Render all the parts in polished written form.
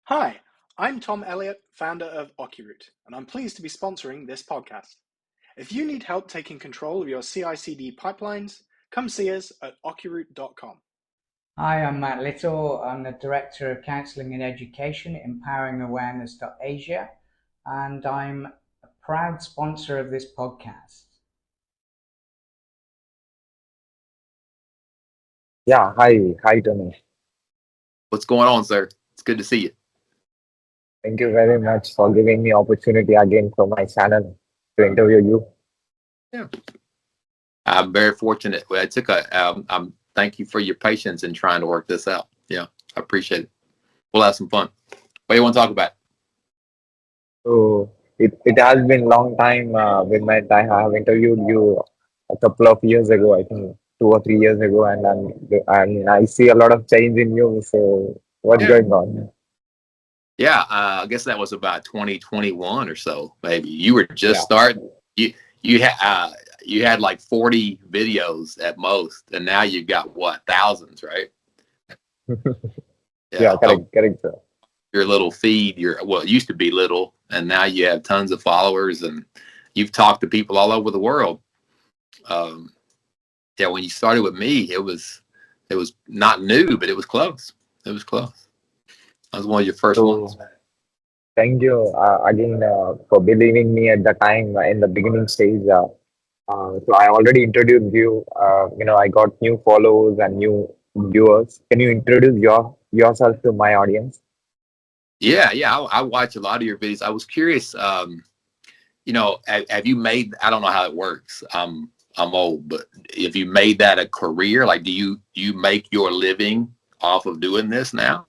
Hi, I'm Tom Elliott, founder of OcuRoute, and I'm pleased to be sponsoring this podcast. If you need help taking control of your CI/CD pipelines, come see us at ocuroute.com. Hi, I'm Matt Little. I'm the Director of Counselling and Education at EmpoweringAwareness.Asia, and I'm a proud sponsor of this podcast. Yeah, hi, Tony. What's going on, sir? It's good to see you. Thank you very much for giving me opportunity again for my channel to interview you. Yeah, I'm very fortunate. Well, thank you for your patience in trying to work this out. Yeah, I appreciate it. We'll have some fun. What do you want to talk about? So it has been long time with my time. I have interviewed you a couple of years ago, I think 2 or 3 years ago, and I see a lot of change in you. So what's Yeah, going on? yeah. I guess that was about 2021 or so. Maybe you were just Yeah, starting. You had like 40 videos at most, and now you've got what, thousands, right? yeah, Yeah. correct, sir. Your little feed, it used to be little, and now you have tons of followers, and you've talked to people all over the world. Um, yeah, when you started with me, it was not new, but it was close. It was close. I was one of your first ones. So thank you again for believing me at the time in the beginning stage. So I already introduced you. I got new followers and new viewers. Can you introduce yourself to my audience? Yeah. I watch a lot of your videos. I was curious. Have you made? I don't know how it works. I'm old, but if you made that a career, like, do you make your living off of doing this now?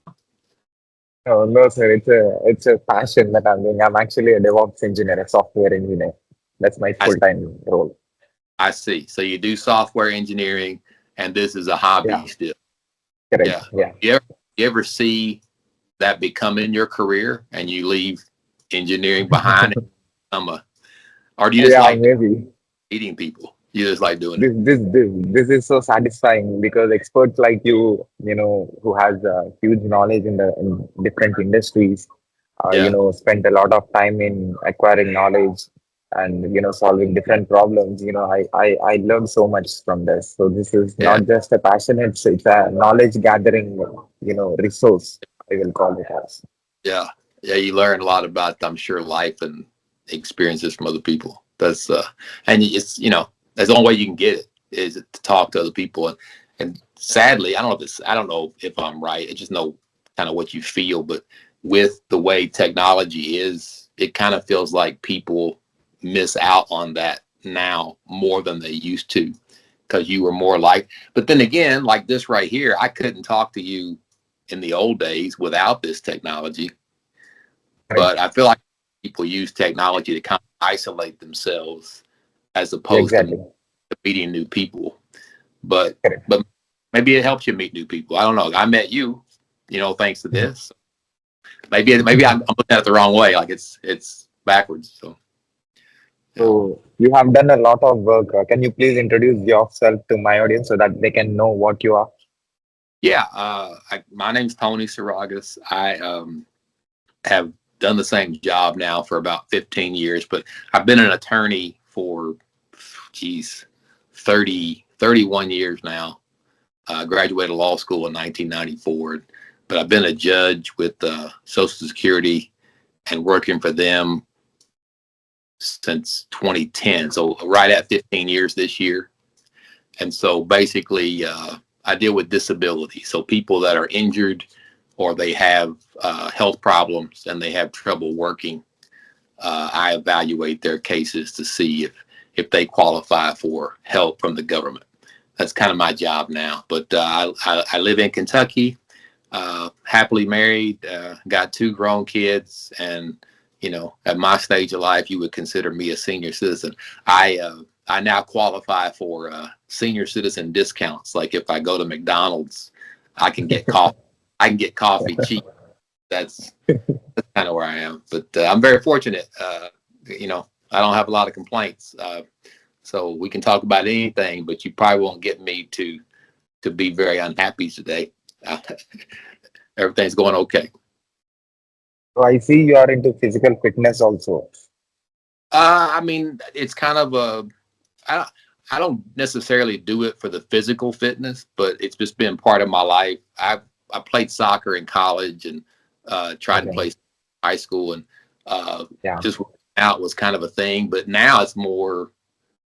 No, no, sir. It's a passion that I'm doing. I'm actually a DevOps engineer, a software engineer. That's my I full-time role. I see. So you do software engineering, and this is a hobby Yeah, still. correct. Yeah. Yeah, You ever see that becoming your career, and you leave engineering behind and become or do you just yeah, like maybe. meeting people? You just like doing it? This is so satisfying because experts like you, who has huge knowledge in different industries, Yeah. spent a lot of time in acquiring knowledge and solving different problems. I learned so much from this. So this is Yeah. not just a passion; it's a knowledge gathering, resource. I will call it as. Yeah. Yeah. You learn a lot about, I'm sure, life and experiences from other people. And that's the only way you can get it is to talk to other people. And sadly, I don't know if I'm right. I just know kind of what you feel, but with the way technology is, it kind of feels like people miss out on that now more than they used to, because you were more like, but then again, like this right here, I couldn't talk to you in the old days without this technology. Correct. But I feel like people use technology to kind of isolate themselves as Yeah, opposed to exactly. meeting new people. But Correct. but maybe it helps you meet new people. I don't know. I met you, thanks to Mhm. this. Maybe I'm looking at it the wrong way. Like it's backwards. So yeah. So you have done a lot of work. Can you please introduce yourself to my audience so that they can know what you are? Yeah. My name's Tony Saragas. I have done the same job now for about 15 years, but I've been an attorney for, geez, 31 years now. I graduated law school in 1994, but I've been a judge with Social Security and working for them since 2010. So right at 15 years this year. And so basically, I deal with disability. So people that are injured or they have health problems and they have trouble working, I evaluate their cases to see if they qualify for help from the government. That's kind of my job now. But I live in Kentucky, happily married, got two grown kids, and at my stage of life, you would consider me a senior citizen. I now qualify for senior citizen discounts. Like if I go to McDonald's, I can get coffee. I can get coffee cheap. That's kind of where I am. But I'm very fortunate. I don't have a lot of complaints. So we can talk about anything, but you probably won't get me to be very unhappy today. Uh, Everything's going okay. So I see you are into physical fitness also. I mean, it's kind of I, I don't necessarily do it for the physical fitness, but it's just been part of my life. I played soccer in college and tried to Okay. play high school, and Yeah. just working out was kind of a thing. But now it's more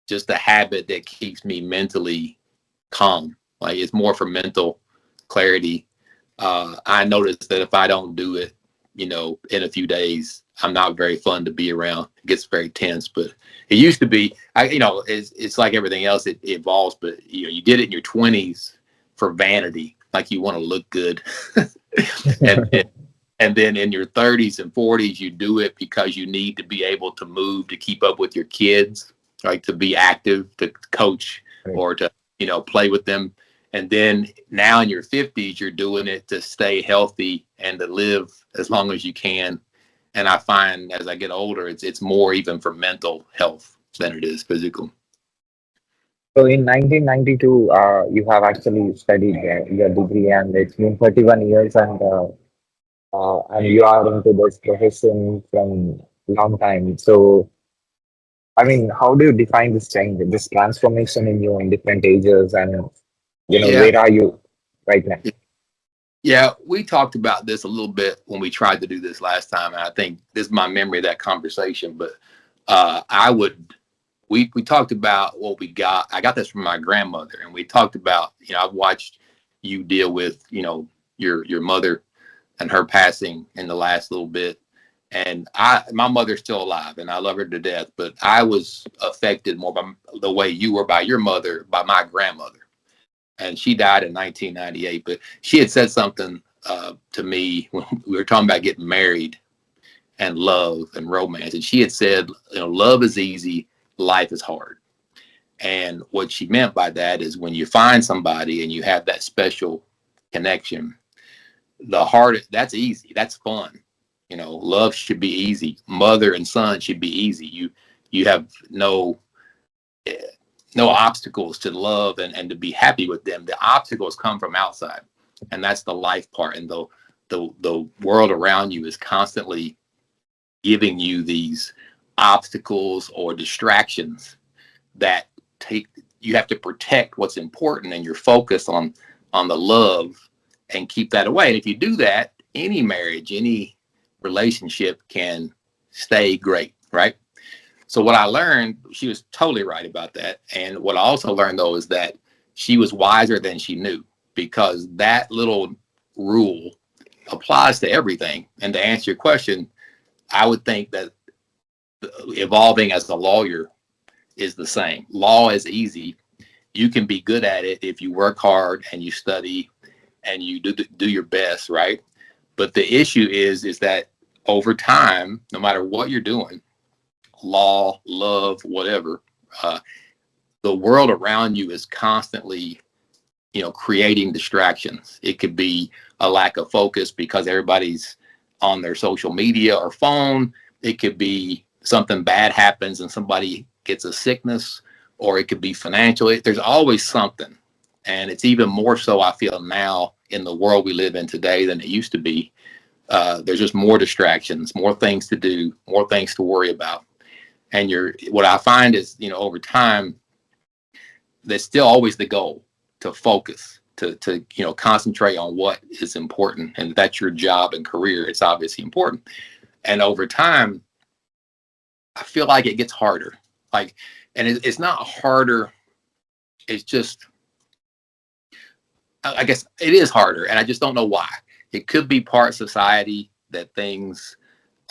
just a habit that keeps me mentally calm. Like it's more for mental clarity. I noticed that if I don't do it, in a few days, I'm not very fun to be around. It gets very tense. But it used to be, it's like everything else. It evolves. But you did it in your 20s for vanity, like you want to look good, and and then in your 30s and 40s, you do it because you need to be able to move to keep up with your kids, like to be active, to coach, Right. or to, play with them. And then now in your 50s, you're doing it to stay healthy and to live as long as you can. And I find as I get older, it's more even for mental health than it is physical. So in 1992, you have actually studied your degree, and it's been 31 years, and you are into this profession from long time. So, I mean, how do you define this change, this transformation in you in different ages, and Yeah. where are you right now? Yeah, we talked about this a little bit when we tried to do this last time. And I think this is my memory of that conversation. But I would, we talked about what we got. I got this from my grandmother, and we talked about, I've watched you deal with, your mother and her passing in the last little bit. And my mother's still alive, and I love her to death. But I was affected more by the way you were by your mother, by my grandmother, and she died in 1998. But she had said something to me when we were talking about getting married and love and romance, and she had said, love is easy, life is hard. And what she meant by that is when you find somebody and you have that special connection, the heart, that's easy, that's fun. Love should be easy. Mother and son should be easy. You have no obstacles to love and to be happy with them. The obstacles come from outside, and that's the life part. And the world around you is constantly giving you these obstacles or distractions that take you have to protect what's important, and you're focused on the love and keep that away. And if you do that, any marriage, any relationship can stay great, right? So what I learned, she was totally right about that. And what I also learned though is that she was wiser than she knew, because that little rule applies to everything. And to answer your question, I would think that evolving as a lawyer is the same. Law is easy. You can be good at it if you work hard and you study and you do your best, right? But the issue is that over time, no matter what you're doing, law, love, whatever, uh, the world around you is constantly, creating distractions. It could be a lack of focus because everybody's on their social media or phone. It could be something bad happens and somebody gets a sickness, or it could be financial. There's always something. And it's even more so, I feel, now in the world we live in today than it used to be. There's just more distractions, more things to do, more things to worry about. And what I find is, over time, that's still always the goal, to focus, to concentrate on what is important. And that's your job and career. It's obviously important. And over time, I feel like it gets harder. Like, and it's not harder. It's just, I guess it is harder. And I just don't know why. It could be part society that things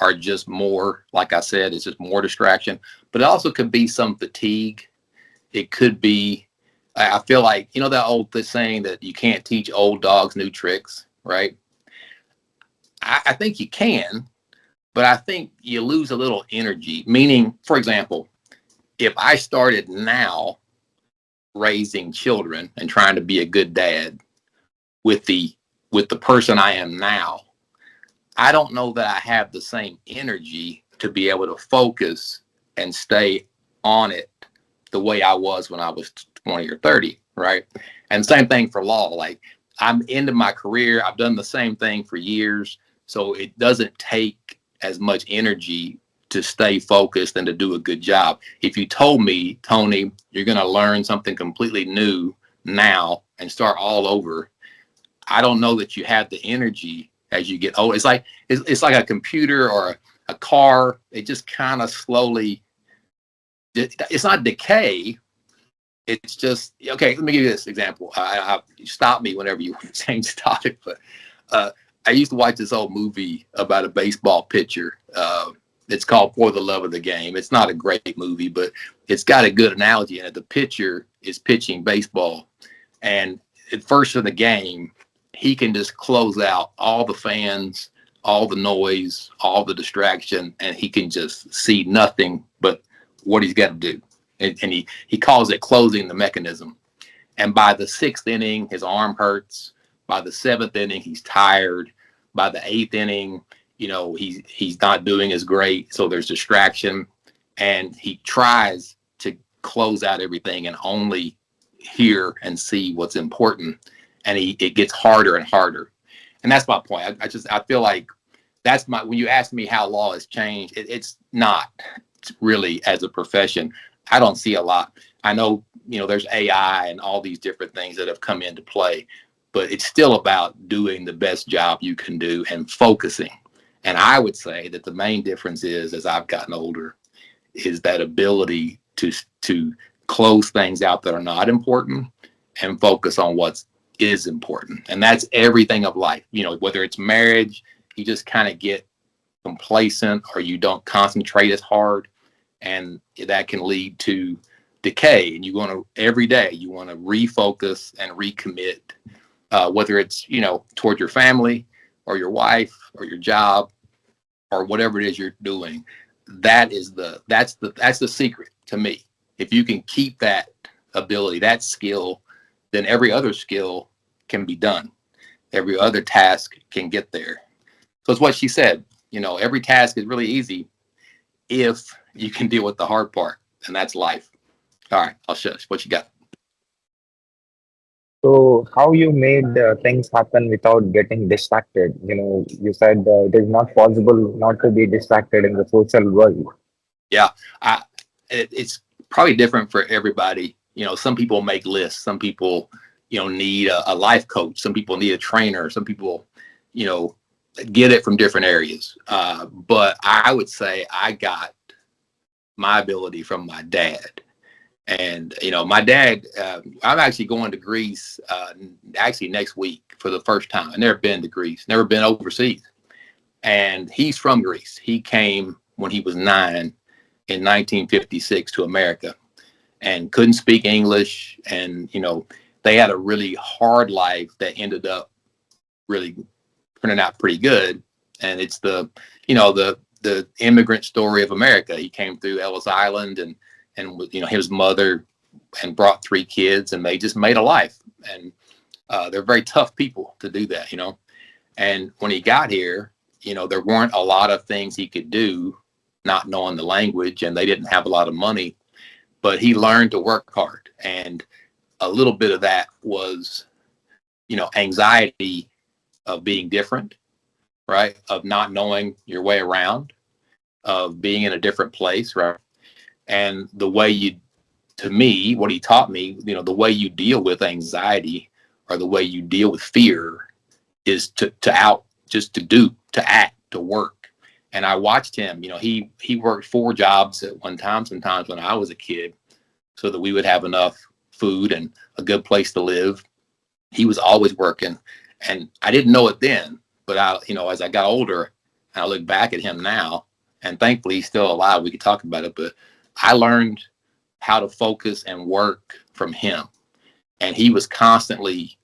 are just more, like I said, it's just more distraction, but it also could be some fatigue. It could be, I feel like, that saying that you can't teach old dogs new tricks, right? I think you can, but I think you lose a little energy. Meaning, for example, if I started now raising children and trying to be a good dad with the person I am now, I don't know that I have the same energy to be able to focus and stay on it the way I was when I was 20 or 30, right? And same thing for law. Like, I'm into my career. I've done the same thing for years. So it doesn't take as much energy to stay focused and to do a good job. If you told me, Tony, you're going to learn something completely new now and start all over, I don't know that you have the energy as you get old. It's like a computer or a car. It just kind of slowly, it's not decay. It's just, okay, let me give you this example. Stop me whenever you want to change the topic, but I used to watch this old movie about a baseball pitcher. It's called For the Love of the Game. It's not a great movie, but it's got a good analogy in it. The pitcher is pitching baseball, and at first in the game, he can just close out all the fans, all the noise, all the distraction, and he can just see nothing but what he's got to do. And he calls it closing the mechanism. And by the 6th inning, his arm hurts. By the 7th inning, he's tired. By the 8th inning, he's not doing as great. So there's distraction. And he tries to close out everything and only hear and see what's important. And it gets harder and harder. And that's my point. I feel like when you ask me how law has changed, it's not really as a profession. I don't see a lot. I know, there's AI and all these different things that have come into play, but it's still about doing the best job you can do and focusing. And I would say that the main difference is, as I've gotten older, is that ability to close things out that are not important and focus on what is important. And that's everything of life. Whether it's marriage, you just kind of get complacent or you don't concentrate as hard, and that can lead to decay. And every day you want to refocus and recommit, whether it's, toward your family or your wife or your job or whatever it is you're doing. That's the secret to me. If you can keep that ability, that skill, then every other skill can be done. Every other task can get there. So it's what she said, every task is really easy if you can deal with the hard part, and that's life. All right, I'll shush. What you got? So, how you made things happen without getting distracted? You said it is not possible not to be distracted in the social world. Yeah, it's probably different for everybody. Some people make lists. Some people, need a life coach. Some people need a trainer. Some people, get it from different areas. But I would say I got my ability from my dad. And, my dad, I'm actually going to Greece actually next week for the first time. I've never been to Greece, never been overseas. And he's from Greece. He came when he was 9 in 1956 to America and couldn't speak English. And, they had a really hard life that ended up really turning out pretty good. And it's the immigrant story of America. He came through Ellis Island and his mother and brought 3 kids, and they just made a life. And they're very tough people to do that, And when he got here, there weren't a lot of things he could do, not knowing the language, and they didn't have a lot of money, but he learned to work hard. And a little bit of that was, anxiety of being different, right? Of not knowing your way around, of being in a different place, right? And the way to me, what he taught me, the way you deal with anxiety or the way you deal with fear is to act, to work. And I watched him, he worked 4 jobs at one time, sometimes when I was a kid, so that we would have enough food and a good place to live. He was always working, and I didn't know it then, but as I got older, I look back at him now, and thankfully he's still alive. We could talk about it, but I learned how to focus and work from him. And he was constantly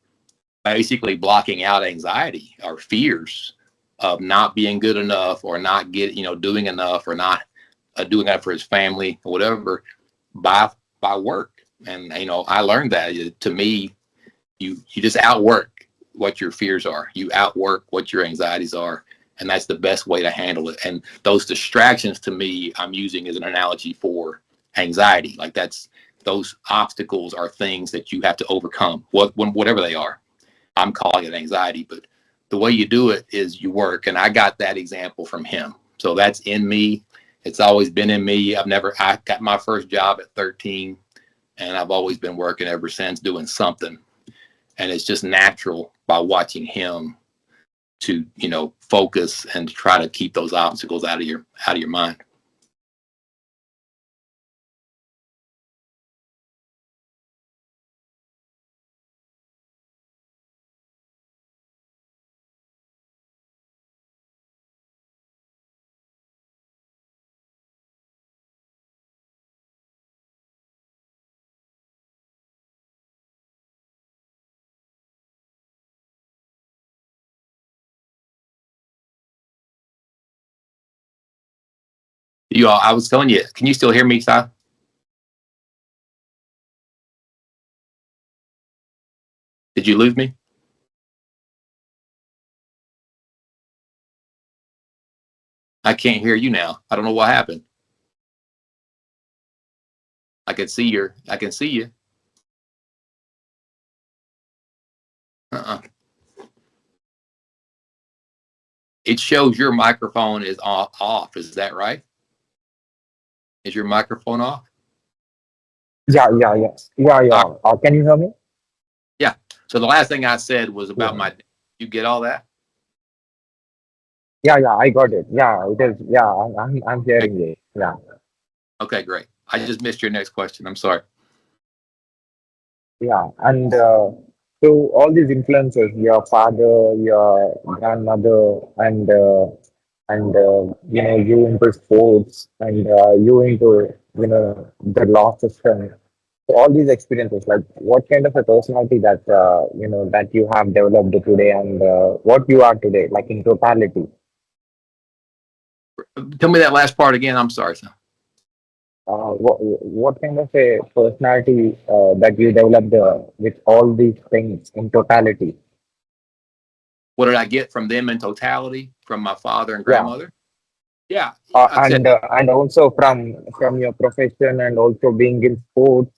basically blocking out anxiety or fears of not being good enough or not doing enough or not doing enough for his family or whatever by work. And, I learned that to me, you just outwork what your fears are. You outwork what your anxieties are. And that's the best way to handle it. And those distractions, to me, I'm using as an analogy for anxiety. Like those obstacles are things that you have to overcome, whatever they are. I'm calling it anxiety, but the way you do it is you work. And I got that example from him. So that's in me. It's always been in me. I got my first job at 13, and I've always been working ever since, doing something. And it's just natural by watching him to, focus and to try to keep those obstacles out of your mind. I was telling you, can you still hear me, Sai? Did you lose me? I can't hear you now. I don't know what happened. I can see you. It shows your microphone is off. Is that right? Is your microphone off? Yeah. Can you hear me? Yeah. So the last thing I said was about you get all that? Yeah, I got it. Yeah, it is. Yeah, I'm hearing you. Yeah. Okay, great. I just missed your next question. I'm sorry. Yeah, and so all these influences, your father, your grandmother, and you into sports, and you into the law system. So all these experiences, like what kind of a personality that that you have developed today, and what you are today, like in totality. Tell me that last part again. I'm sorry, son. What kind of a personality that you developed with all these things in totality? What did I get from them in totality, from my father and Yeah, grandmother? Yeah, I'd say and also from your profession and also being in sports.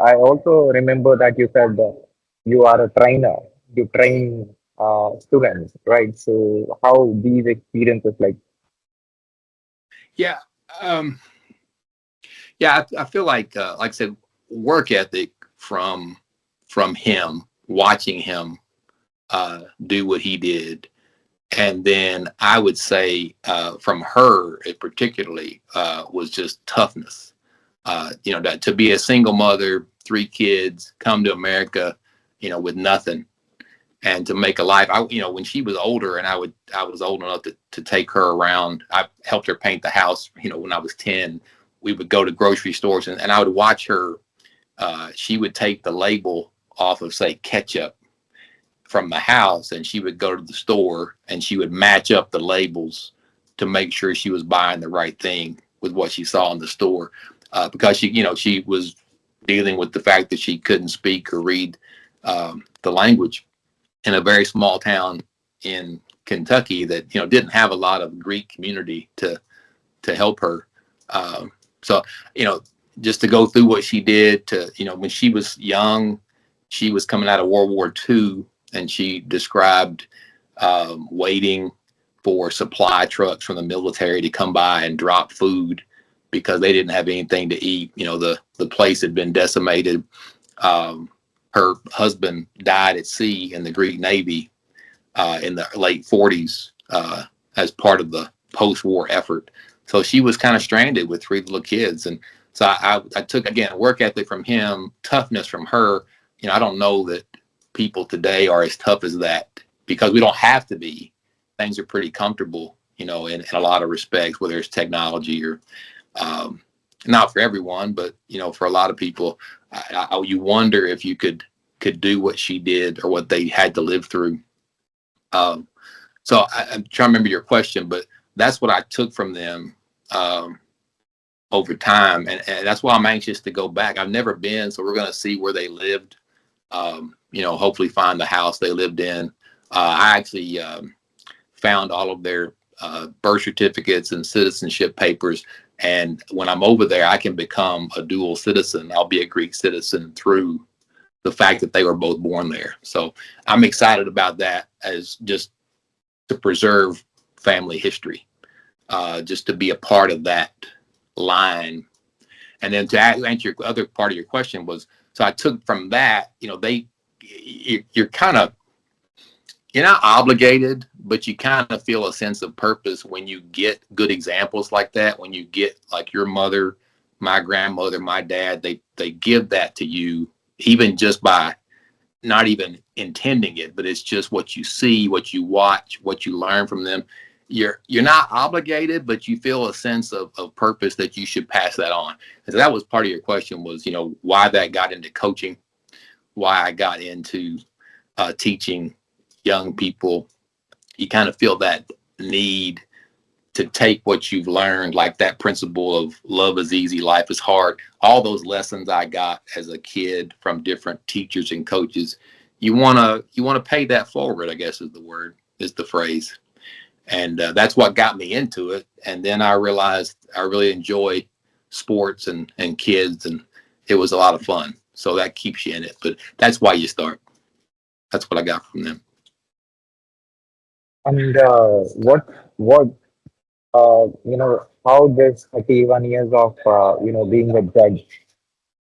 I also remember that you said you are a trainer. You train students, right? So how these experiences like? yeah. Um, yeah, I feel like I said, work ethic from him, watching him do what he did. And then I would say from her, it particularly was just toughness. That to be a single mother, 3 kids, come to America, with nothing, and to make a life. When she was older, and I was old enough to take her around. I helped her paint the house. When I was 10, we would go to grocery stores, and I would watch her. She would take the label off of, say, ketchup from the house, and she would go to the store and she would match up the labels to make sure she was buying the right thing with what she saw in the store, because she was dealing with the fact that she couldn't speak or read the language in a very small town in Kentucky that didn't have a lot of Greek community to help her. So just to go through what she did to when she was young, she was coming out of World War II, and she described waiting for supply trucks from the military to come by and drop food because they didn't have anything to eat. The place had been decimated. Her husband died at sea in the Greek Navy in the late 40s as part of the post-war effort. So she was kind of stranded with 3 little kids. And so I took, again, work ethic from him, toughness from her. I don't know that people today are as tough as that, because we don't have to be. Things are pretty comfortable, in a lot of respects, whether it's technology or not for everyone, but for a lot of people, you wonder if you could do what she did or what they had to live through. So I'm trying to remember your question, but that's what I took from them over time, and that's why I'm anxious to go back. I've never been, so we're going to see where they lived. Hopefully find the house they lived in. I actually found all of their birth certificates and citizenship papers. And when I'm over there, I can become a dual citizen. I'll be a Greek citizen through the fact that they were both born there. So I'm excited about that, as just to preserve family history, just to be a part of that line. And then to answer your other part of your question was, so I took from that, you're not obligated, but you kind of feel a sense of purpose when you get good examples like that, when you get like your mother, my grandmother, my dad, they give that to you, even just by not even intending it, but it's just what you see, what you watch, what you learn from them. You're not obligated, but you feel a sense of purpose that you should pass that on. And so that was part of your question was, why that got into coaching, why I got into teaching young people. You kind of feel that need to take what you've learned, like that principle of love is easy, life is hard. All those lessons I got as a kid from different teachers and coaches, you want to pay that forward, I guess is the phrase. And that's what got me into it. And then I realized I really enjoy sports and kids, and it was a lot of fun. So that keeps you in it. But that's why you start. That's what I got from them. And how this 31 years of being a judge,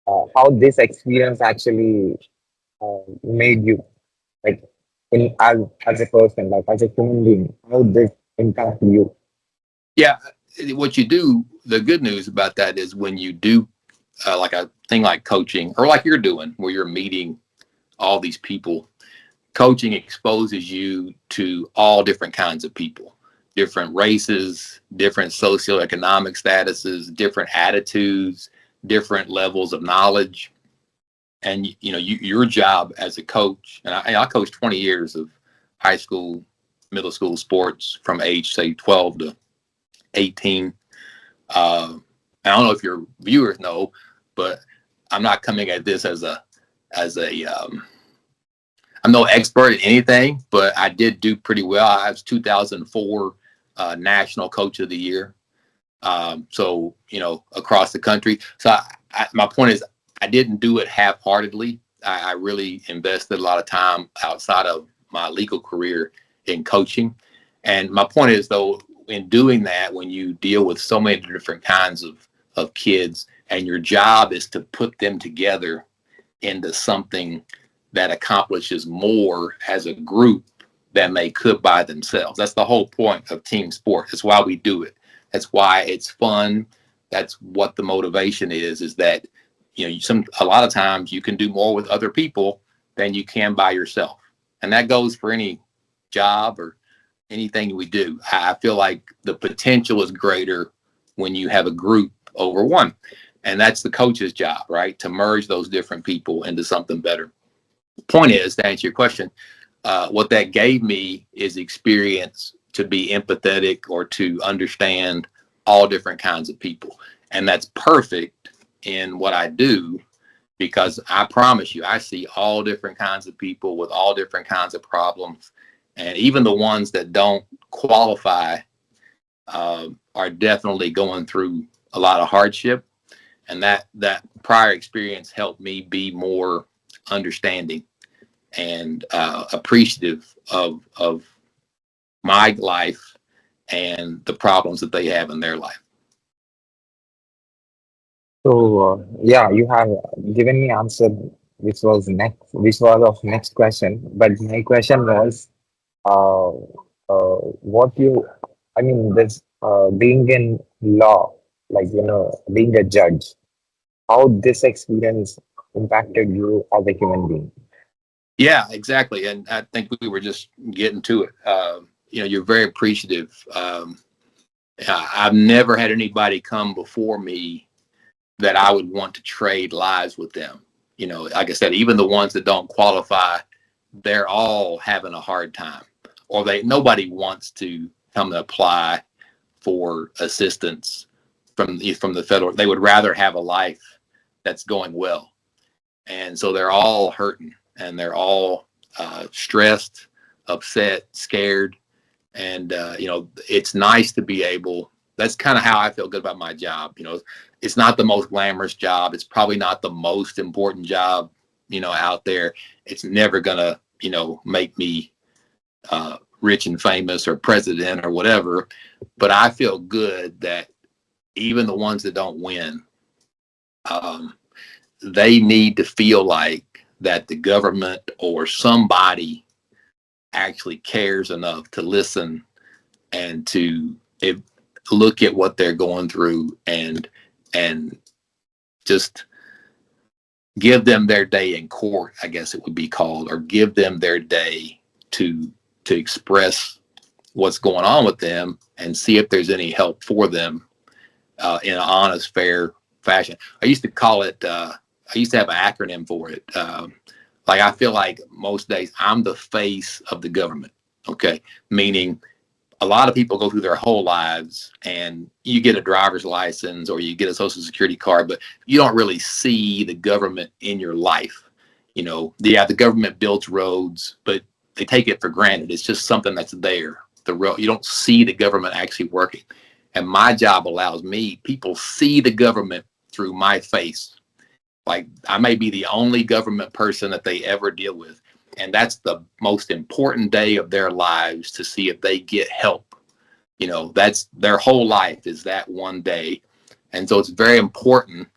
how this experience actually made you, like, in as a person, like as a human being, how this impacted you? Yeah, what you do, the good news about that is when you do like a thing like coaching, or like you're doing, where you're meeting all these people, coaching exposes you to all different kinds of people, different races, different socioeconomic statuses, different attitudes, different levels of knowledge. And your job as a coach, and I coached 20 years of high school, middle school sports from age, say, 12 to 18. I don't know if your viewers know, but I'm not coming at this as I'm no expert in anything, but I did do pretty well. I was 2004 National Coach of the Year. So, across the country. So my point is, I didn't do it half-heartedly. I really invested a lot of time outside of my legal career in coaching. And my point is, though, in doing that, when you deal with so many different kinds of kids, and your job is to put them together into something that accomplishes more as a group than they could by themselves. That's the whole point of team sport. That's why we do it. That's why it's fun. That's what the motivation is that, a lot of times you can do more with other people than you can by yourself. And that goes for any job or anything we do. I feel like the potential is greater when you have a group over one. And that's the coach's job, right? To merge those different people into something better. The point is, to answer your question, what that gave me is experience to be empathetic or to understand all different kinds of people. And that's perfect in what I do, because I promise you, I see all different kinds of people with all different kinds of problems. And even the ones that don't qualify are definitely going through a lot of hardship. And that prior experience helped me be more understanding and appreciative of my life and the problems that they have in their life. So you have given me answer, which was of next question. But my question was, uh, this being in law, like being a judge, how this experience impacted you as a human being? Yeah, exactly. And I think we were just getting to it. You're very appreciative. I've never had anybody come before me that I would want to trade lives with them. Like I said, even the ones that don't qualify, they're all having a hard time, or nobody wants to come and apply for assistance from the federal. They would rather have a life that's going well. And so they're all hurting, and they're all stressed, upset, scared. And, it's nice to be able, that's kind of how I feel good about my job. It's not the most glamorous job. It's probably not the most important job, out there. It's never going to, make me rich and famous or president or whatever, but I feel good that even the ones that don't win, they need to feel like that the government or somebody actually cares enough to listen and to look at what they're going through and just give them their day in court, I guess it would be called, or give them their day to express what's going on with them and see if there's any help for them in an honest, fair fashion. I used to call it, I used to have an acronym for it. Like I feel like most days I'm the face of the government, okay? Meaning a lot of people go through their whole lives and you get a driver's license or you get a social security card, but you don't really see the government in your life. You know, yeah, the government builds roads, but they take it for granted. It's just something that's there. The road, you don't see the government actually working. And my job allows me, people see the government through my face. Like I may be the only government person that they ever deal with. And that's the most important day of their lives to see if they get help. You know, that's their whole life is that one day. And so it's very important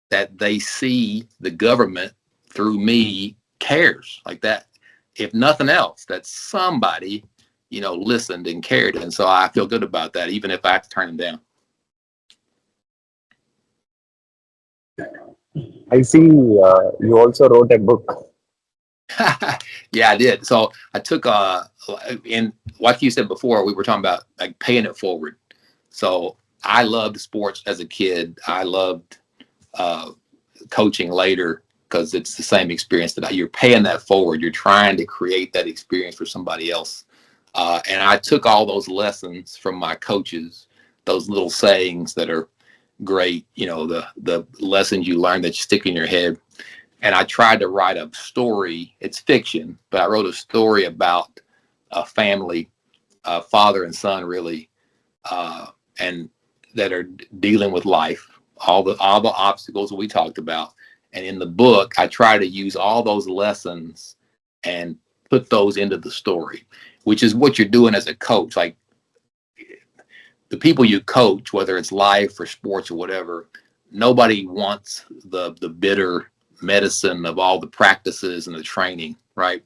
that they see the government through me cares like that. If nothing else, that somebody, you know, listened and cared. And so I feel good about that, even if I have to turn them down. I see you also wrote a book. Yeah, I did. So I took in like you said before, we were talking about like paying it forward. So I loved sports as a kid. I loved coaching later because it's the same experience that you're paying that forward. You're trying to create that experience for somebody else. And I took all those lessons from my coaches, those little sayings that are great, you know, the lessons you learn that you stick in your head. And I tried to write a story. It's fiction, but I wrote a story about a family, father and son, really, and that are dealing with life, all the obstacles that we talked about. And in the book, I try to use all those lessons and put those into the story, which is what you're doing as a coach. Like the people you coach, whether it's life or sports or whatever, nobody wants the bitter medicine of all the practices and the training, right?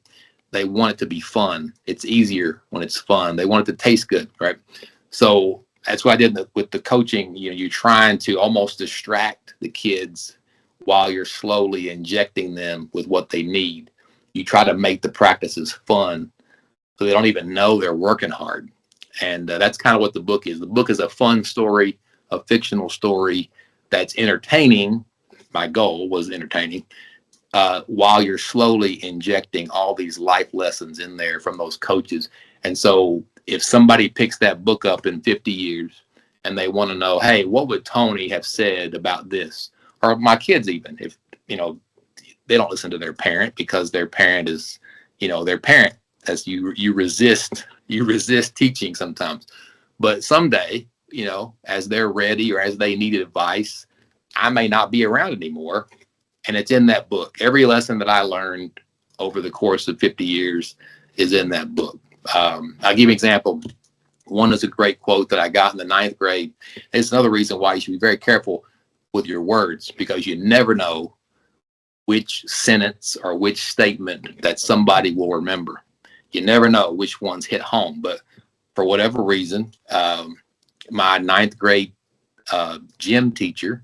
They want it to be fun. It's easier when it's fun. They want it to taste good, right? So that's what I did with the coaching. You know, you're trying to almost distract the kids while you're slowly injecting them with what they need. You try to make the practices fun so they don't even know they're working hard. And that's kind of what the book is. The book is a fun story, a fictional story that's entertaining. My goal was entertaining while you're slowly injecting all these life lessons in there from those coaches. And so if somebody picks that book up in 50 years and they want to know, hey, what would Tony have said about this? Or my kids even, if, you know, they don't listen to their parent because their parent is, you know, their parent, as you resist teaching sometimes. But someday, you know, as they're ready or as they need advice, I may not be around anymore. And it's in that book. Every lesson that I learned over the course of 50 years is in that book. I'll give you an example. One is a great quote that I got in the 9th grade. It's another reason why you should be very careful with your words, because you never know which sentence or which statement that somebody will remember. You never know which ones hit home. But for whatever reason, my 9th grade gym teacher,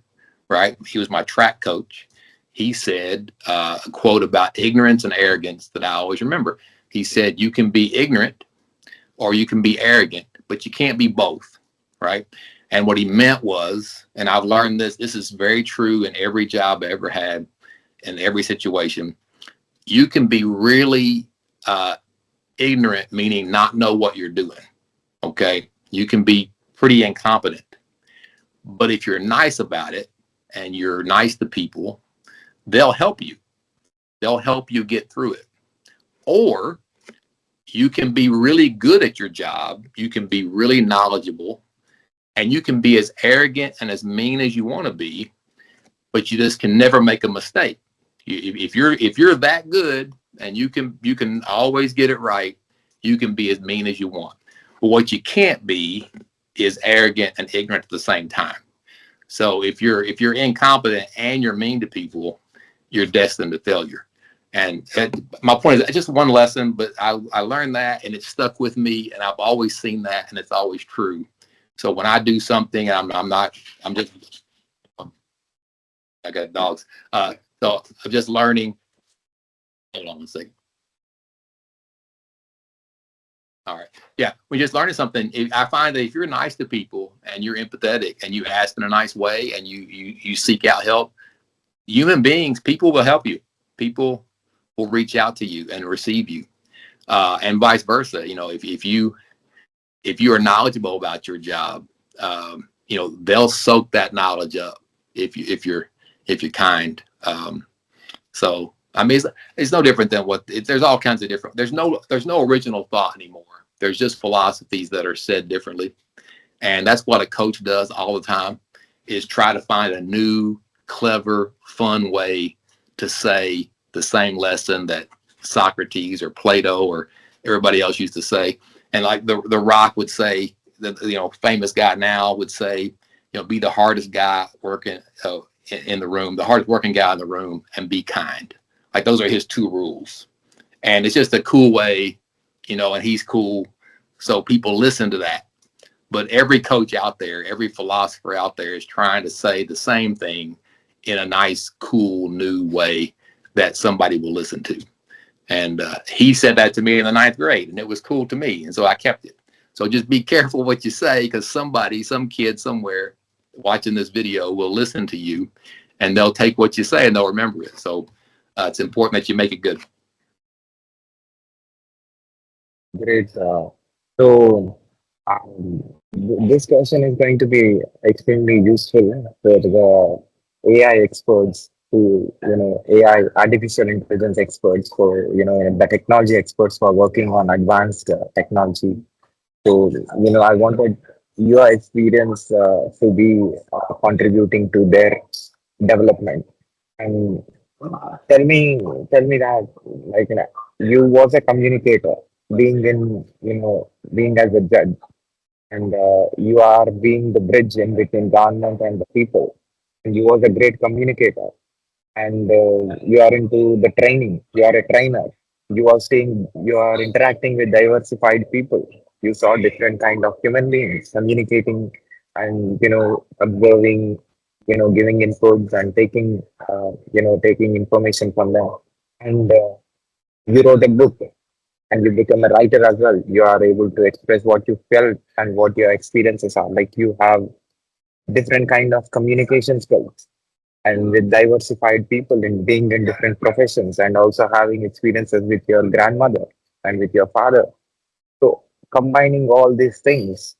right? He was my track coach. He said a quote about ignorance and arrogance that I always remember. He said, you can be ignorant or you can be arrogant, but you can't be both, right? And what he meant was, and I've learned this is very true in every job I ever had, in every situation. You can be really ignorant, meaning not know what you're doing, okay? You can be pretty incompetent. But if you're nice about it and you're nice to people, they'll help you. They'll help you get through it. Or you can be really good at your job. You can be really knowledgeable, and you can be as arrogant and as mean as you want to be, but you just can never make a mistake. If you're that good and you can always get it right, You can be as mean as you want. But what you can't be is arrogant and ignorant at the same time. So if you're incompetent and you're mean to people, you're destined to failure. And my point is just one lesson, but I learned that and it stuck with me, and I've always seen that, and it's always true. So when I do something, I got dogs. So I'm just learning. Hold on a second. All right. Yeah. We're just learning something. I find that if you're nice to people and you're empathetic and you ask in a nice way and you seek out help, human beings, people will help you. People will reach out to you and receive you, and vice versa. If you are knowledgeable about your job, they'll soak that knowledge up if you're kind. So I mean, it's no different than there's all kinds of different. There's no original thought anymore. There's just philosophies that are said differently, and that's what a coach does all the time, is try to find a new, clever, fun way to say the same lesson that Socrates or Plato or everybody else used to say. And like the Rock would say, the famous guy now would say, be the hardest guy working in the room, the hardest working guy in the room, and be kind. Like those are his 2 rules. And it's just a cool way, and he's cool. So people listen to that. But every coach out there, every philosopher out there is trying to say the same thing in a nice, cool, new way that somebody will listen to. And he said that to me in the 9th grade, and it was cool to me. And so I kept it. So just be careful what you say, because some kid somewhere watching this video will listen to you, and they'll take what you say and they'll remember it. So it's important that you make it good. Great. This question is going to be extremely useful for the AI experts AI, artificial intelligence experts, for, the technology experts who are working on advanced technology. So, I wanted your experience to be contributing to their development. And tell me that, like, you was a communicator, being as a judge, and you are being the bridge in between government and the people. And you was a great communicator, and you are into the training. You are a trainer. You are interacting with diversified people. You saw different kind of human beings communicating, and observing, giving inputs and taking information from them. And you wrote a book, and you become a writer as well. You are able to express what you felt and what your experiences are. Like, you have different kind of communication skills, and with diversified people in being in different professions, and also having experiences with your grandmother and with your father. So combining all these things,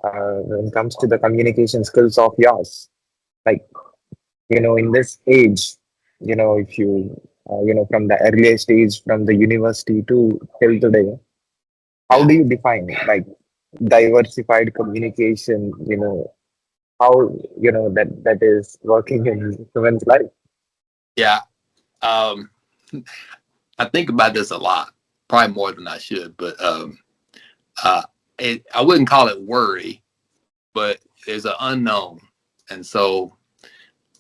when it comes to the communication skills of yours, like, in this age, if you, from the earliest age, from the university to till today, how Yeah. do you define it? Like, diversified communication, how, that is working in human's life? Yeah. Um, I think about this a lot, probably more than I should, but I wouldn't call it worry, but there's an unknown. And so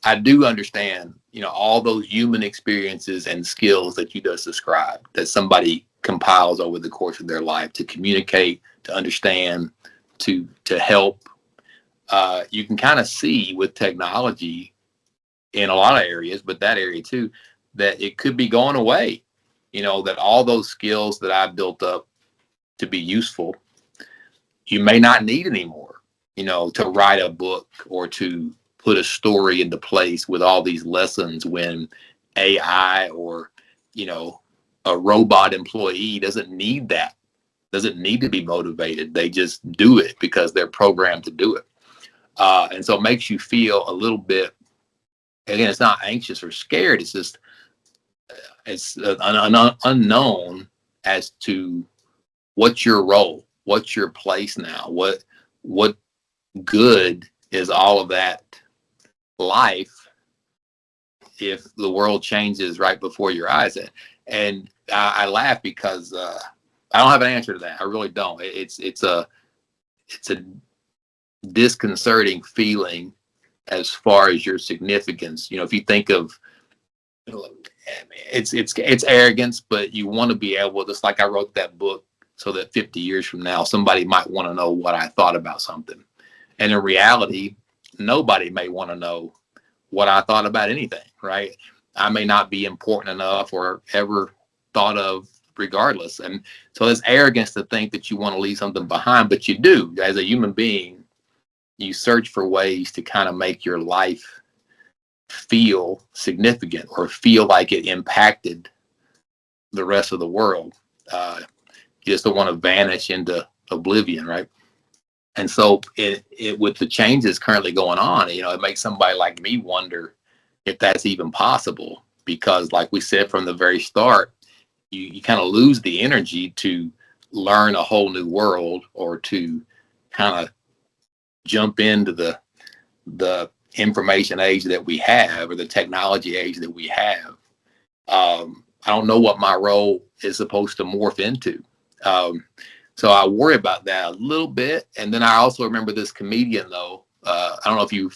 I do understand, all those human experiences and skills that you just described, that somebody compiles over the course of their life to communicate, to understand, to help. You can kind of see with technology in a lot of areas, but that area too, that it could be going away. That all those skills that I built up to be useful, you may not need anymore, to write a book or to put a story into place with all these lessons, when AI or, a robot employee doesn't need that, doesn't need to be motivated. They just do it because they're programmed to do it. And so it makes you feel a little bit, again, it's not anxious or scared. It's just, it's an unknown as to what's your role, what's your place now, what good is all of that life if the world changes right before your eyes. And I laugh because I don't have an answer to that. I really don't. It's a disconcerting feeling as far as your significance. If you think of, it's arrogance, but you want to be able, just like I wrote that book so that 50 years from now, somebody might want to know what I thought about something. And in reality, nobody may want to know what I thought about anything, right? I may not be important enough or ever thought of regardless. And so it's arrogance to think that you want to leave something behind, but you do. As a human being, you search for ways to kind of make your life feel significant or feel like it impacted the rest of the world. You just don't want to vanish into oblivion, right? And so it with the changes currently going on, it makes somebody like me wonder if that's even possible, because like we said from the very start, you kind of lose the energy to learn a whole new world or to kind of jump into the information age that we have, or the technology age that we have. I don't know what my role is supposed to morph into. So I worry about that a little bit. And then I also remember this comedian, though. I don't know if you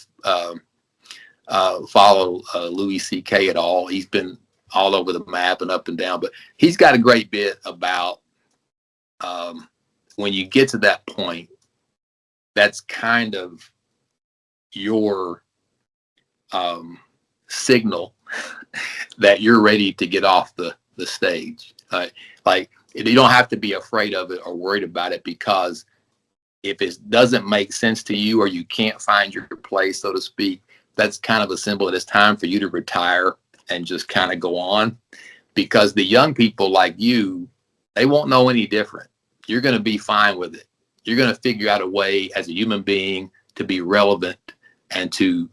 follow Louis C.K. at all. He's been all over the map and up and down, but he's got a great bit about when you get to that point, that's kind of your signal that you're ready to get off the stage. Like you don't have to be afraid of it or worried about it, because if it doesn't make sense to you or you can't find your place, so to speak, that's kind of a symbol that it's time for you to retire and just kind of go on. Because the young people like you, they won't know any different. You're going to be fine with it. You're going to figure out a way as a human being to be relevant and to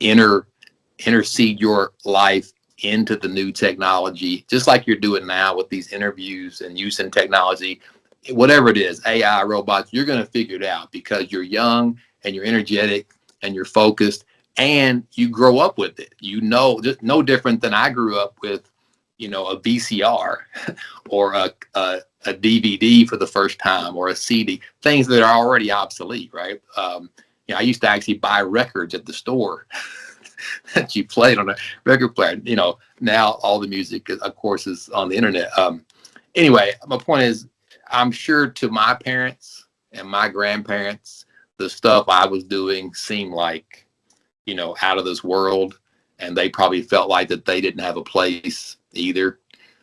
intercede your life into the new technology, just like you're doing now with these interviews and using technology, whatever it is, AI, robots, you're going to figure it out because you're young and you're energetic and you're focused and you grow up with it. Just no different than I grew up with, a VCR or a DVD for the first time, or a CD, things that are already obsolete, right? I used to actually buy records at the store that you played on a record player. Now all the music, of course, is on the internet. Anyway, my point is, I'm sure to my parents and my grandparents, the stuff I was doing seemed like, out of this world, and they probably felt like that they didn't have a place either.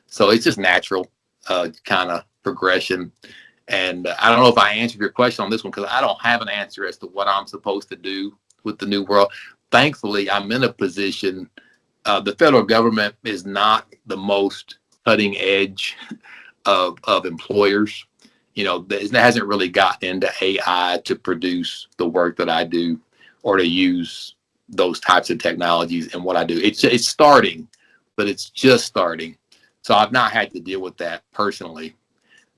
So it's just natural kind of progression. And I don't know if I answered your question on this one, because I don't have an answer as to what I'm supposed to do with the new world. Thankfully, I'm in a position, the federal government is not the most cutting edge of employers. It hasn't really gotten into AI to produce the work that I do, or to use those types of technologies in what I do. It's starting, but it's just starting. So I've not had to deal with that personally.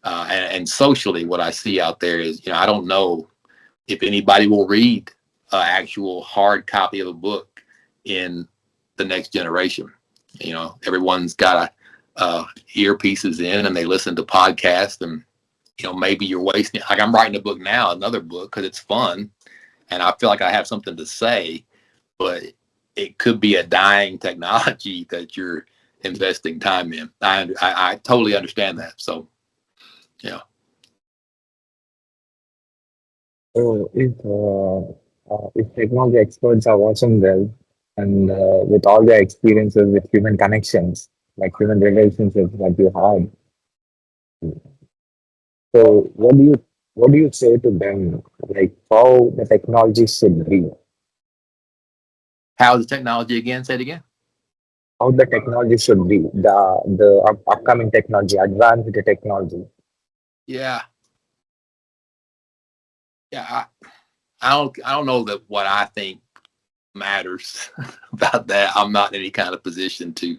And socially, what I see out there is, I don't know if anybody will read an actual hard copy of a book in the next generation. Everyone's got earpieces in and they listen to podcasts, and maybe you're wasting. Like, I'm writing a book now, another book, because it's fun, and I feel like I have something to say, but it could be a dying technology that you're investing time in. I totally understand that. So, yeah. So if technology experts are watching well, and with all their experiences with human connections, like human relationships that you had, so what do you say to them, like how the technology should be, How is the technology again? Say it again. how the technology should be, the upcoming technology, advanced technology. Yeah. Yeah. I don't know that what I think matters about that. I'm not in any kind of position to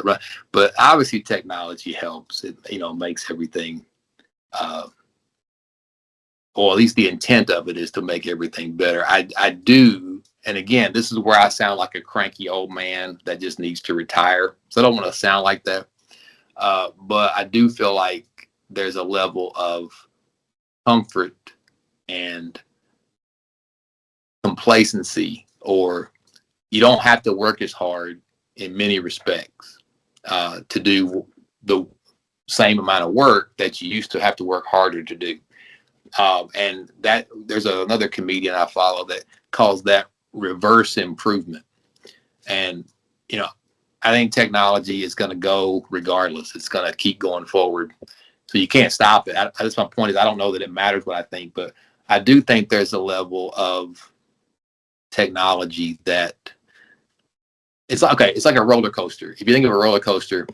run, but obviously technology helps. It makes everything, or at least the intent of it is to make everything better. I do, and again, this is where I sound like a cranky old man that just needs to retire. So I don't want to sound like that. But I do feel like there's a level of comfort and complacency, or you don't have to work as hard in many respects to do the same amount of work that you used to have to work harder to do. And that there's another comedian I follow that calls that reverse improvement. And, you know, I think technology is going to go regardless. It's going to keep going forward. So you can't stop it. That's my point is I don't know that it matters what I think, but I do think there's a level of technology that it's okay. It's like a roller coaster. If you think of a roller coaster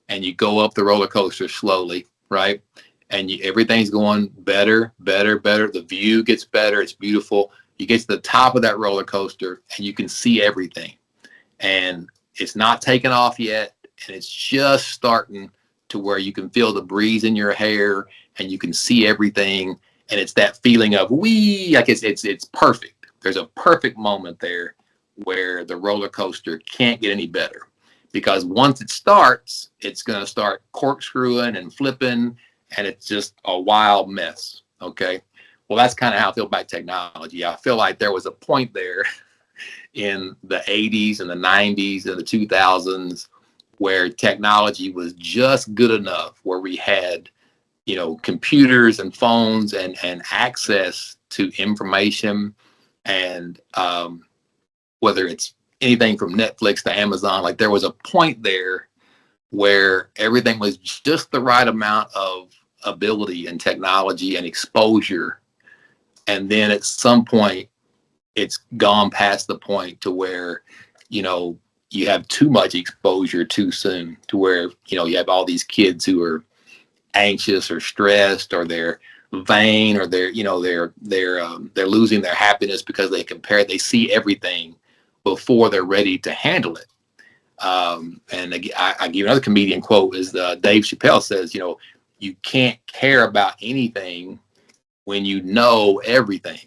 and you go up the roller coaster slowly, right? And everything's going better, better, better. The view gets better. It's beautiful. You get to the top of that roller coaster and you can see everything. And it's not taken off yet. And it's just starting to where you can feel the breeze in your hair and you can see everything. And it's that feeling of wee, like it's perfect. There's a perfect moment there where the roller coaster can't get any better. Because once it starts, it's going to start corkscrewing and flipping, and it's just a wild mess. Okay. Well, that's kind of how I feel about technology. I feel like there was a point there in the 80s and the 90s and the 2000s where technology was just good enough, where we had, you know, computers and phones and access to information, and whether it's anything from Netflix to Amazon, like there was a point there where everything was just the right amount of ability and technology and exposure. And then at some point, it's gone past the point to where, you know, you have too much exposure too soon, to where, you know, you have all these kids who are anxious or stressed, or they're vain, or they're, you know, they're losing their happiness because they see everything before they're ready to handle it. And I give another comedian quote is Dave Chappelle says, you know, you can't care about anything when you know everything.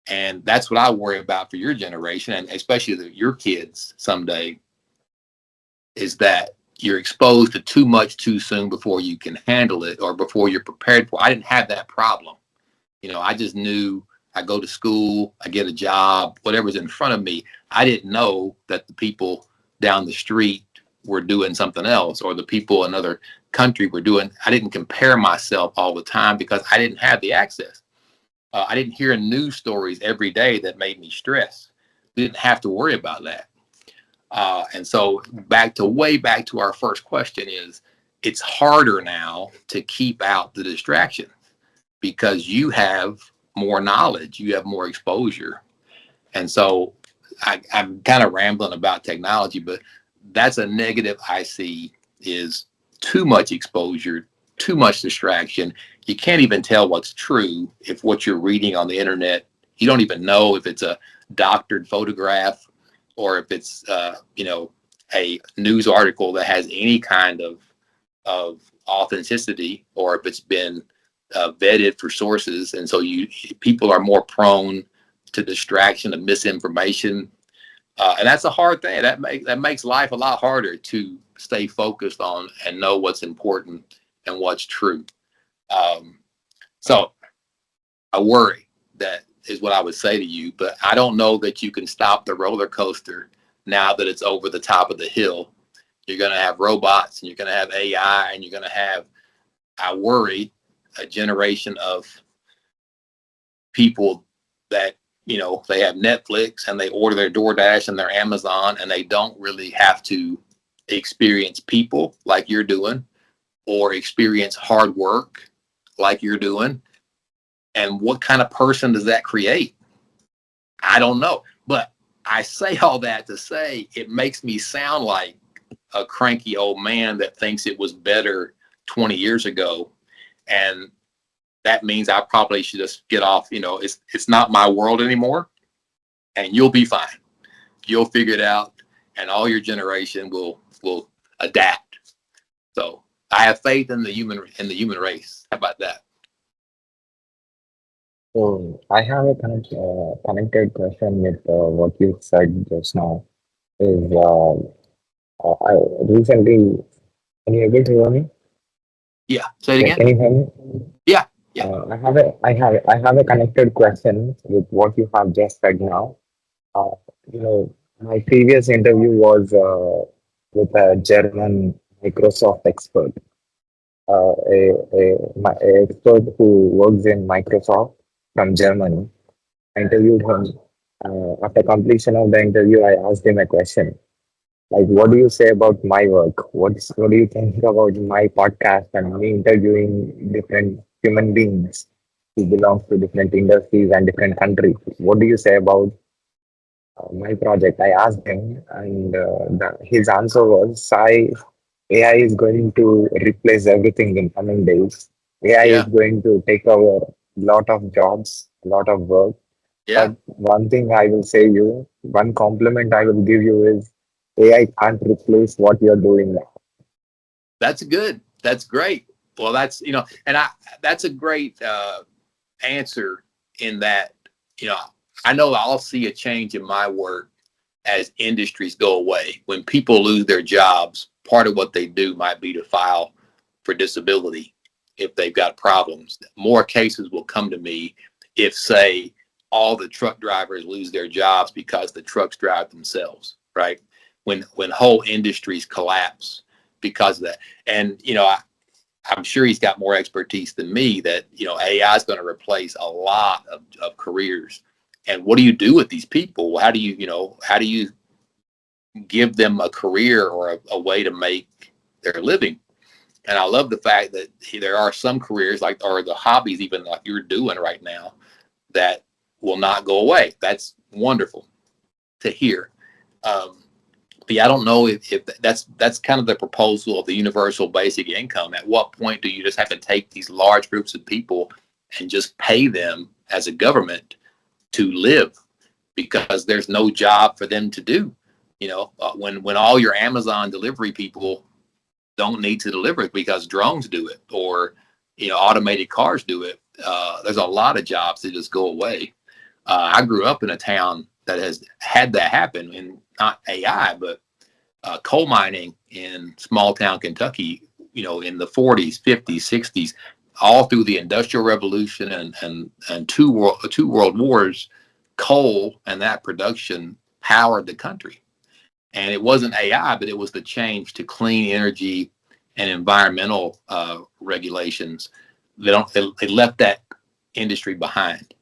And that's what I worry about for your generation, and especially your kids someday, is that you're exposed to too much too soon before you can handle it or before you're prepared for it. I didn't have that problem. You know, I just knew I go to school, I get a job, whatever's in front of me. I didn't know that the people down the street were doing something else, or the people in another country were doing. I didn't compare myself all the time because I didn't have the access. I didn't hear news stories every day that made me stress. We didn't have to worry about that. And so way back to our first question is, it's harder now to keep out the distraction because you have more knowledge, you have more exposure. And so I'm kind of rambling about technology, but that's a negative I see, is too much exposure, too much distraction. You can't even tell what's true if what you're reading on the internet, you don't even know if it's a doctored photograph or if it's, you know, a news article that has any kind of authenticity, or if it's been vetted for sources. And so people are more prone to distraction and misinformation. And that's a hard thing. That makes life a lot harder to stay focused on and know what's important and what's true. So I worry, that is what I would say to you, but I don't know that you can stop the roller coaster now that it's over the top of the hill. You're going to have robots, and you're going to have AI, and you're going to have, I worry, a generation of people that, you know, they have Netflix and they order their DoorDash and their Amazon, and they don't really have to experience people like you're doing, or experience hard work like you're doing. And what kind of person does that create? I don't know. But I say all that to say it makes me sound like a cranky old man that thinks it was better 20 years ago. And that means I probably should just get off. You know, it's not my world anymore, and you'll be fine. You'll figure it out, and all your generation will adapt. So I have faith in the human race. How about that? So I have a connected question with what you said just now. Is I recently Can you able to hear me? Yeah, say it Yeah, again. can you hear me? Yeah, yeah, I have a connected question with what you have just said now. Uh, my previous interview was with a German Microsoft expert, a expert who works in Microsoft from Germany. I interviewed him. After completion of the interview, I asked him a question. Like, what do you say about my work? What do you think about my podcast and me interviewing different human beings who belong to different industries and different countries? What do you say about my project? I asked him, and his answer was, "Sai, AI is going to replace everything in coming days. AI is yeah, going to take over a lot of jobs, a lot of work. yeah. But one thing I will say you, one compliment I will give you is AI can't replace what you're doing now." That's good. That's great. Well, and that's a great answer in that, you know, I know I'll see a change in my work as industries go away. When people lose their jobs, part of what they do might be to file for disability if they've got problems. More cases will come to me if, say, all the truck drivers lose their jobs because the trucks drive themselves, right? When whole industries collapse because of that. And, I'm sure he's got more expertise than me that, AI is going to replace a lot of careers. And what do you do with these people? How do you give them a career or a way to make their living? And I love the fact that there are some careers or the hobbies, even like you're doing right now, that will not go away. That's wonderful to hear. Um, but yeah, I don't know if that's kind of the proposal of the universal basic income. At what point do you just have to take these large groups of people and just pay them as a government to live because there's no job for them to do? When all your Amazon delivery people don't need to deliver it because drones do it or automated cars do it. There's a lot of jobs that just go away. I grew up in a town that has had that happen, and not AI, but coal mining in small town Kentucky. In the 40s, 50s, 60s, all through the Industrial Revolution and two world wars, coal and that production powered the country. And it wasn't AI, but it was the change to clean energy and environmental regulations. They left that industry behind,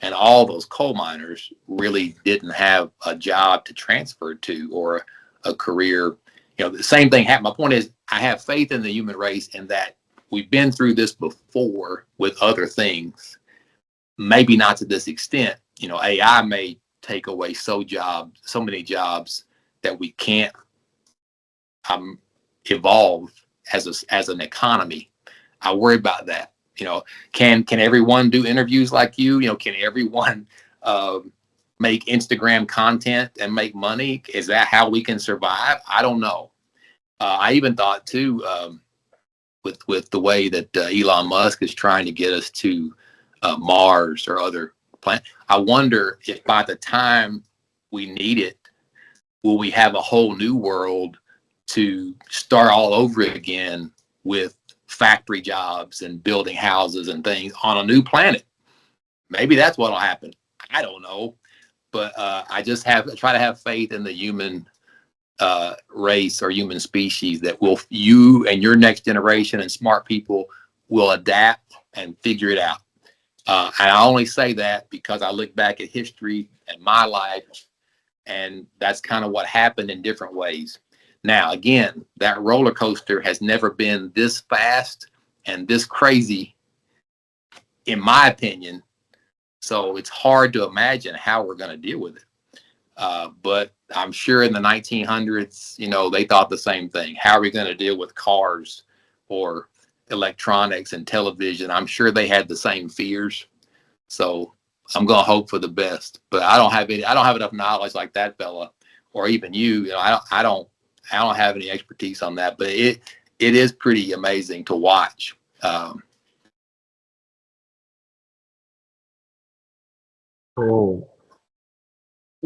and all those coal miners really didn't have a job to transfer to or a career. The same thing happened. My point is, I have faith in the human race in that we've been through this before with other things, maybe not to this extent. AI may take away so many jobs that we can't evolve as an economy. I worry about that. Can everyone do interviews like you? Can everyone make Instagram content and make money? Is that how we can survive? I don't know. I even thought too, with the way that Elon Musk is trying to get us to Mars or other planets. I wonder if by the time we need it, will we have a whole new world to start all over again with factory jobs and building houses and things on a new planet? Maybe that's what'll happen. I don't know, but I just try to have faith in the human race or human species that you and your next generation and smart people will adapt and figure it out. And I only say that because I look back at history and my life, and that's kind of what happened in different ways. Now, again, that roller coaster has never been this fast and this crazy, in my opinion. So it's hard to imagine how we're going to deal with it. But I'm sure in the 1900s, they thought the same thing. How are we going to deal with cars or electronics and television? I'm sure they had the same fears. So I'm going to hope for the best. But I don't have enough knowledge like that fella, or even you. I don't have any expertise on that. But it is pretty amazing to watch. Oh,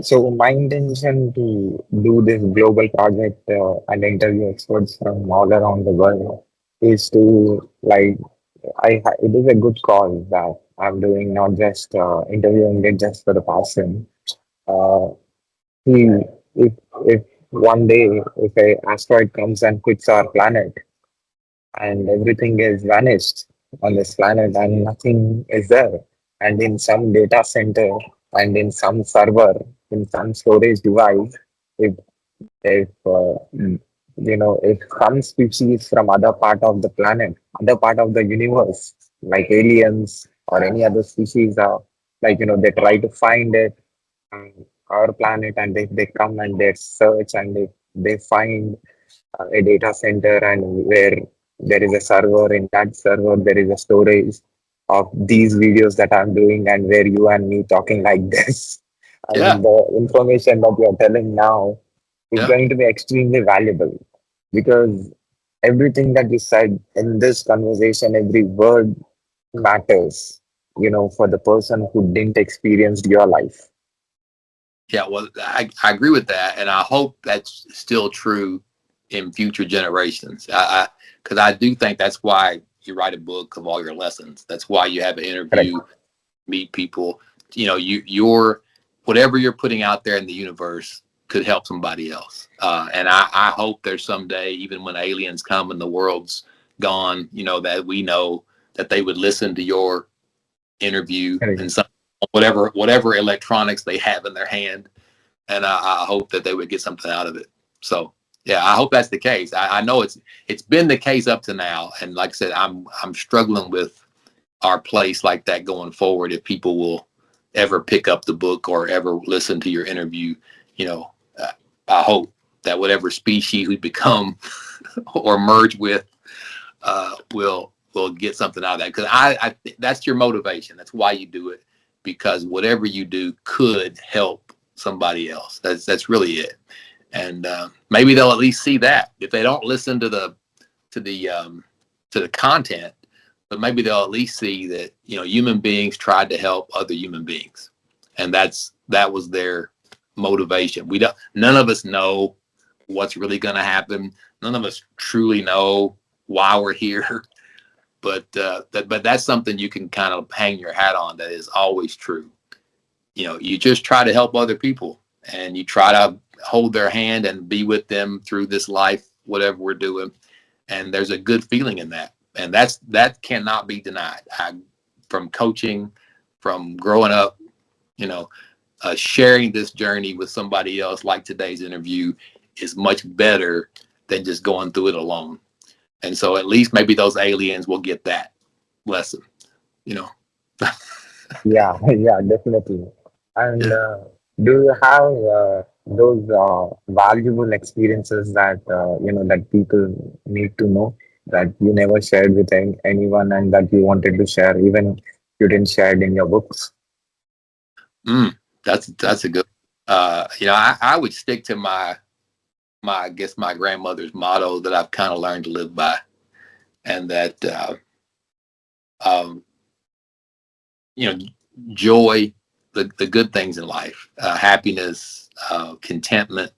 So my intention to do this global project and interview experts from all around the world is to like it is a good cause that I'm doing, not just interviewing it just for the passion. Uh, he, if one day if a asteroid comes and hits our planet and everything is vanished on this planet and nothing is there, and in some data center and in some server in some storage device, if if some species from other part of the planet, other part of the universe, like aliens or any other species are they try to find it on our planet, and they come and they search and they find a data center, and where there is a server, in that server there is a storage of these videos that I'm doing, and where you and me talking like this. I Yeah, mean, the information that you're telling now is yeah, going to be extremely valuable, because everything that you said in this conversation, every word matters, for the person who didn't experience your life. yeah. Well, I agree with that, and I hope that's still true in future generations. Because I do think that's why you write a book of all your lessons. That's why you have an Correct. interview, meet people. You're whatever you're putting out there in the universe could help somebody else. And I hope there's someday, even when aliens come and the world's gone, that we know that they would listen to your interview Correct. and some whatever electronics they have in their hand, and I hope that they would get something out of it. So yeah, I hope that's the case. I know it's been the case up to now, and like I said, I'm struggling with our place like that going forward. If people will ever pick up the book or ever listen to your interview, you know, uh, I hope that whatever species we become or merge with will get something out of that, because I that's your motivation. That's why you do it, because whatever you do could help somebody else. That's really it. And maybe they'll at least see that if they don't listen to to the um, the content, but maybe they'll at least see that human beings tried to help other human beings, and that was their motivation. We don't. None of us know what's really going to happen. None of us truly know why we're here, but that's something you can kind of hang your hat on. That is always true. You just try to help other people, and you try to hold their hand and be with them through this life, whatever we're doing. And there's a good feeling in that, and that cannot be denied. From coaching, from growing up, you know, sharing this journey with somebody else, like today's interview, is much better than just going through it alone. And so at least maybe those aliens will get that lesson, you know. Yeah, yeah, definitely. And Yeah. do you have those valuable experiences that that people need to know, that you never shared with anyone, and that you wanted to share, even you didn't share it in your books? Mm, that's a good. I would stick to I guess my grandmother's motto that I've kind of learned to live by, and that um, you know, joy, the good things in life, happiness, contentment,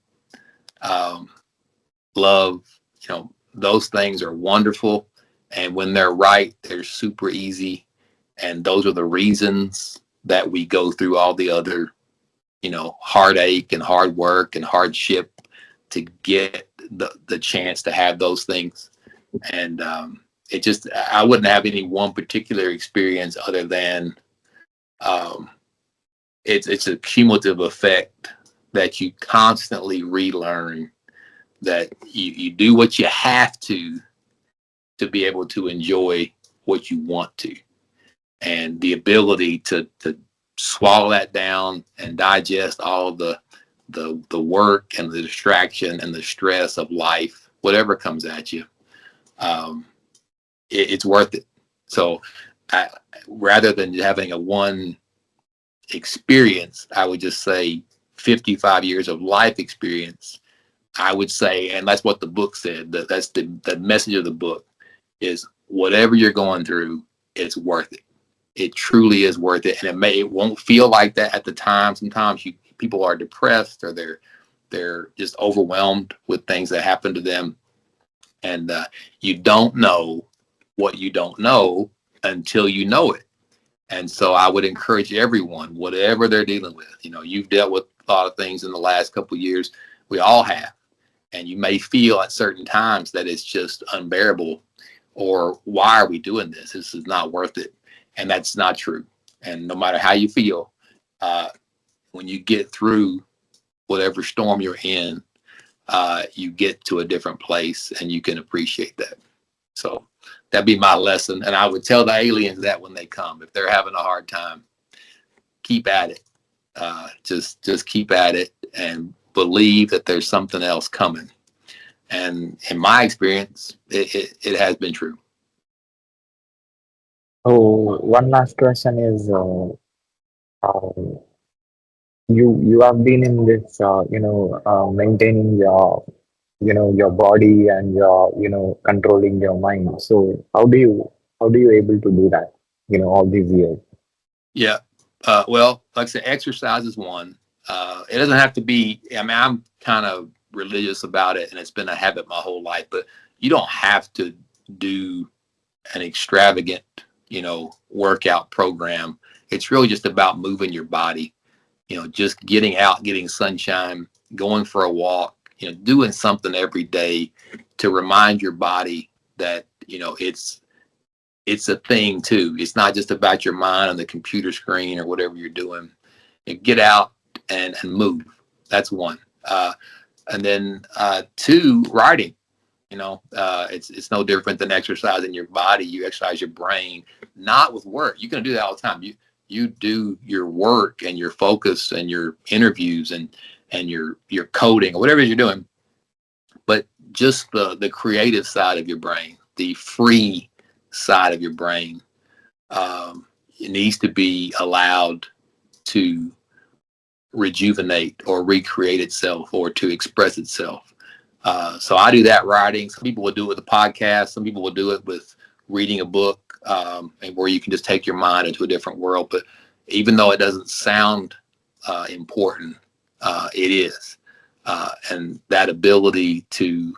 um, love, those things are wonderful. And when they're right, they're super easy. And those are the reasons that we go through all the other, heartache and hard work and hardship to get the chance to have those things. And I wouldn't have any one particular experience other than um, it's a cumulative effect that you constantly relearn, that you do what you have to be able to enjoy what you want to, and the ability to swallow that down and digest all of the work and the distraction and the stress of life, whatever comes at you. um, it's worth it. So I, rather than having a one experience, I would just say 55 years of life experience. I would say, and that's what the book said, that's the message of the book, is whatever you're going through, it's worth it. It truly is worth it. And it won't feel like that at the time. Sometimes people are depressed, or they're just overwhelmed with things that happen to them. And you don't know what you don't know until you know it. And so I would encourage everyone, whatever they're dealing with, you've dealt with a lot of things in the last couple of years. We all have. And you may feel at certain times that it's just unbearable, or why are we doing this? This is not worth it. And that's not true. And no matter how you feel, when you get through whatever storm you're in, you get to a different place, and you can appreciate that. So that'd be my lesson. And I would tell the aliens that when they come, if they're having a hard time, keep at it. Just keep at it and believe that there's something else coming. And in my experience, it has been true. So one last question is, um, you have been in this, maintaining your body and controlling your mind. So how do you able to do that, all these years? Yeah. Well, like I said, exercise is one. It doesn't have to be, I'm kind of religious about it, and it's been a habit my whole life, but you don't have to do an extravagant, workout program. It's really just about moving your body, just getting out, getting sunshine, going for a walk, doing something every day to remind your body that, it's a thing too. It's not just about your mind on the computer screen or whatever you're doing. Get out and move. That's one. And then two, writing. It's no different than exercising your body. You exercise your brain, not with work. You're going to do that all the time. You do your work and your focus and your interviews and your coding or whatever you're doing. But just the creative side of your brain, the free side of your brain, it needs to be allowed to rejuvenate or recreate itself or to express itself. So I do that writing. Some people will do it with a podcast. Some people will do it with reading a book, and where you can just take your mind into a different world. But even though it doesn't sound important, it is. And that ability to,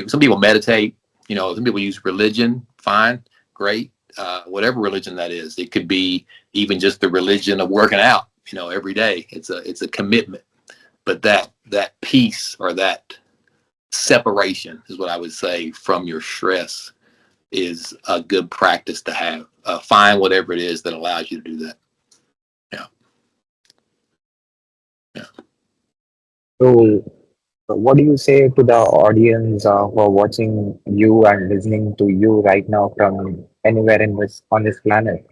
some people meditate, some people use religion, fine, great. Whatever religion that is, it could be even just the religion of working out, every day. It's a commitment. But that peace or that separation is what I would say from your stress is a good practice to have. Find whatever it is that allows you to do that. Yeah. Yeah. So what do you say to the audience who are watching you and listening to you right now from anywhere on this planet?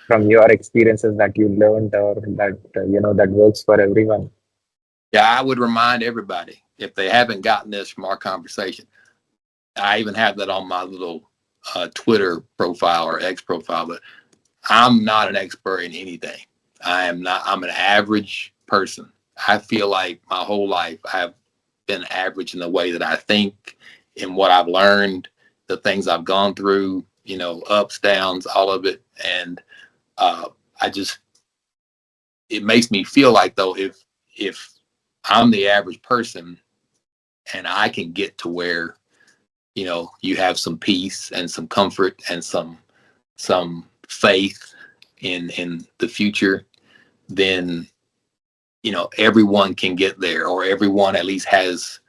From your experiences that you learned, or that that works for everyone? Yeah, I would remind everybody, if they haven't gotten this from our conversation, I even have that on my little Twitter profile or X profile, but I'm not an expert in anything. I'm an average person. I feel like my whole life I've been average in the way that I think, in what I've learned, the things I've gone through, ups, downs, all of it. And it makes me feel like, though, if I'm the average person and I can get to where, you have some peace and some comfort and some faith in the future, then, everyone can get there, or everyone at least has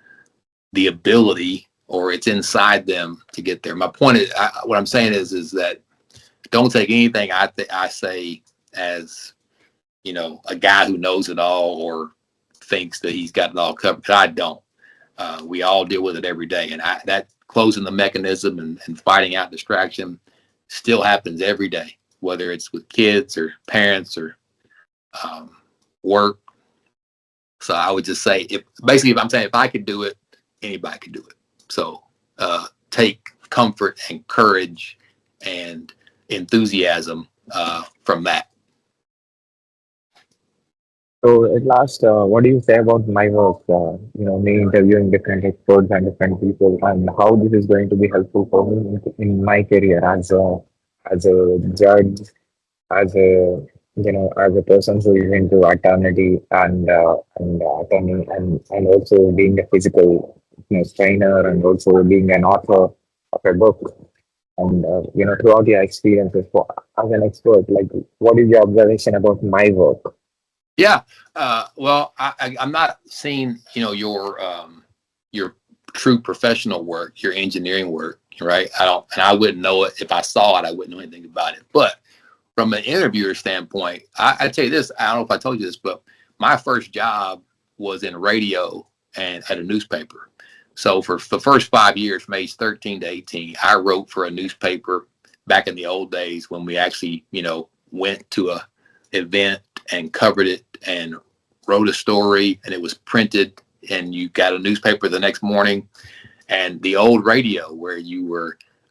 the ability, or it's inside them to get there. My point is, what I'm saying is that don't take anything I say as, a guy who knows it all or thinks that he's got it all covered. I don't. We all deal with it every day. And that closing the mechanism and fighting out distraction still happens every day, whether it's with kids or parents or work. So I would just say, if I could do it, anybody could do it. So take comfort and courage and enthusiasm from that. So at last, what do you say about my work? Me interviewing different experts and different people, and how this is going to be helpful for me in my career as a judge, as a as a person who is into attorney and attorney and also being a physical trainer and also being an author of a book and throughout your experiences as an expert, like what is your observation about my work? Yeah. Well, I'm not seeing, your true professional work, your engineering work, right? I wouldn't know it if I saw it. I wouldn't know anything about it. But from an interviewer standpoint, I tell you this, I don't know if I told you this, but my first job was in radio and at a newspaper. So for the first 5 years, from age 13 to 18, I wrote for a newspaper back in the old days when we actually, went to a event and covered it and wrote a story and it was printed and you got a newspaper the next morning. And the old radio where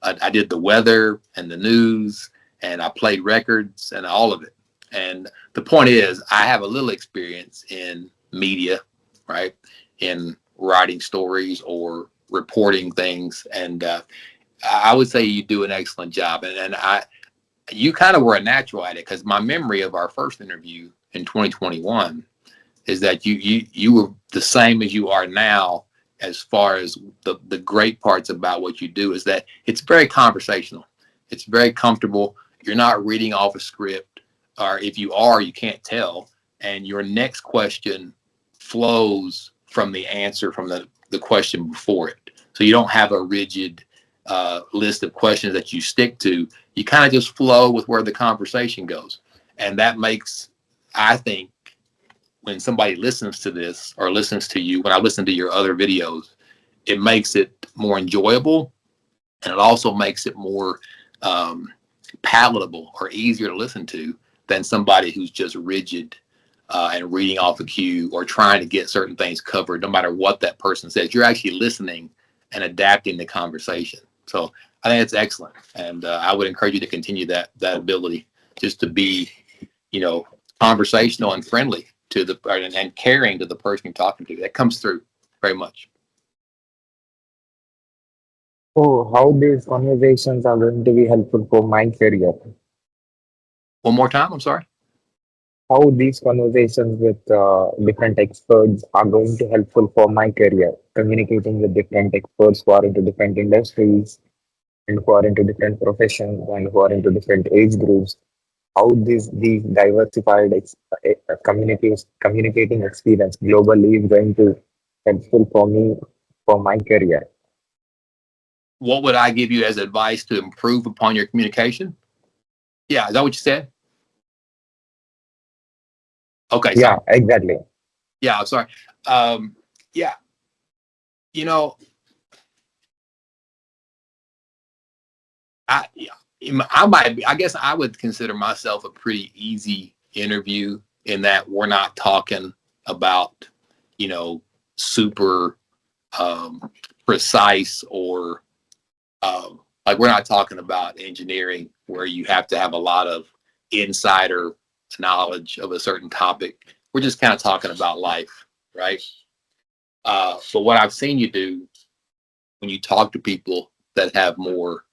I did the weather and the news and I played records and all of it. And the point is, I have a little experience in media, right? In writing stories or reporting things. And I would say you do an excellent job. And you kind of were a natural at it because my memory of our first interview in 2021 is that you were the same as you are now. As far as the great parts about what you do is that it's very conversational. It's very comfortable. You're not reading off a script, or if you are, you can't tell. And your next question flows from the answer from the question before it. So you don't have a rigid list of questions that you stick to. You kind of just flow with where the conversation goes. And that makes, I think, when somebody listens to this or listens to you, when I listen to your other videos, it makes it more enjoyable. And it also makes it more palatable or easier to listen to than somebody who's just rigid and reading off a cue or trying to get certain things covered, no matter what that person says. You're actually listening and adapting the conversation. So I think it's excellent. And I would encourage you to continue that ability just to be, conversational and friendly to and caring to the person you're talking to. That comes through very much. Oh, how these conversations are going to be helpful for my career. One more time, I'm sorry. How these conversations with different experts are going to helpful for my career. Communicating with different experts who are into different industries and who are into different professions and who are into different age groups. How these diversified communicating experience globally is going to helpful for me for my career. What would I give you as advice to improve upon your communication? Yeah, is that what you said? Okay. Yeah, sorry. exactly. Yeah, I'm sorry. Yeah, I guess I would consider myself a pretty easy interview in that we're not talking about, super precise or like we're not talking about engineering where you have to have a lot of insider knowledge of a certain topic. We're just kind of talking about life, right? But what I've seen you do when you talk to people that have more,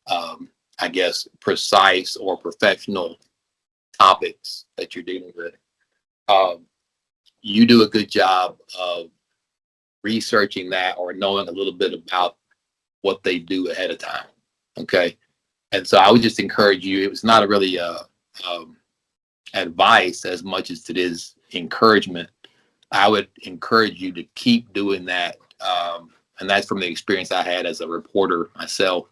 I guess, precise or professional topics that you're dealing with, you do a good job of researching that or knowing a little bit about what they do ahead of time. Okay. And so I would just encourage you, it was not a really advice as much as it is encouragement. I would encourage you to keep doing that. And that's from the experience I had as a reporter myself,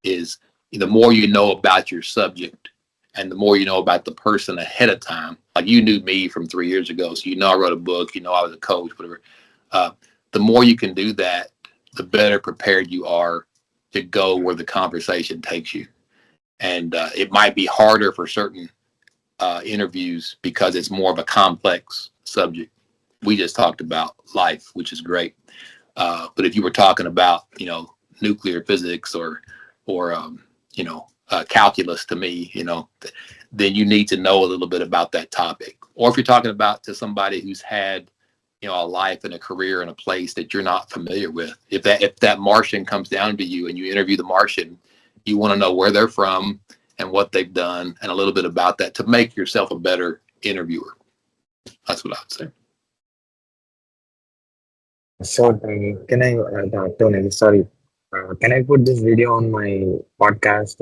is the more you know about your subject and the more you know about the person ahead of time. Like you knew me from 3 years ago, so I wrote a book, I was a coach, whatever. The more you can do that, the better prepared you are to go where the conversation takes you. And it might be harder for certain interviews because it's more of a complex subject. We just talked about life, which is great. But if you were talking about, nuclear physics or calculus to me, then you need to know a little bit about that topic. Or if you're talking about to somebody who's had, a life and a career in a place that you're not familiar with. If that Martian comes down to you and you interview the Martian, you want to know where they're from and what they've done and a little bit about that to make yourself a better interviewer. That's what I would say. So, can I, Tony, sorry, can I put this video on my podcast,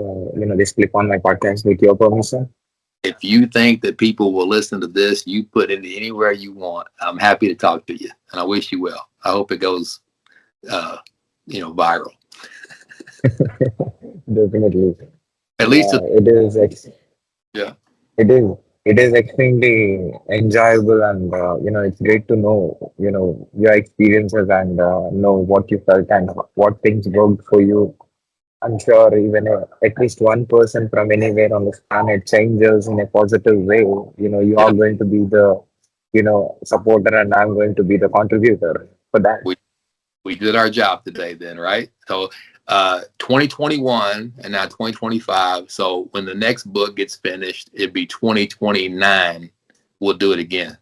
this clip on my podcast with your permission? If you think that people will listen to this, you put it anywhere you want. I'm happy to talk to you, and I wish you well. I hope it goes, viral. Definitely. At least it is. Yeah. It is. It is extremely enjoyable, and it's great to know your experiences and know what you felt and what things worked for you. I'm sure even at least one person from anywhere on this planet changes in a positive way. You Yeah. are going to be the supporter, and I'm going to be the contributor for that. We did our job today then, right? So 2021 and now 2025. So when the next book gets finished, it'd be 2029. We'll do it again.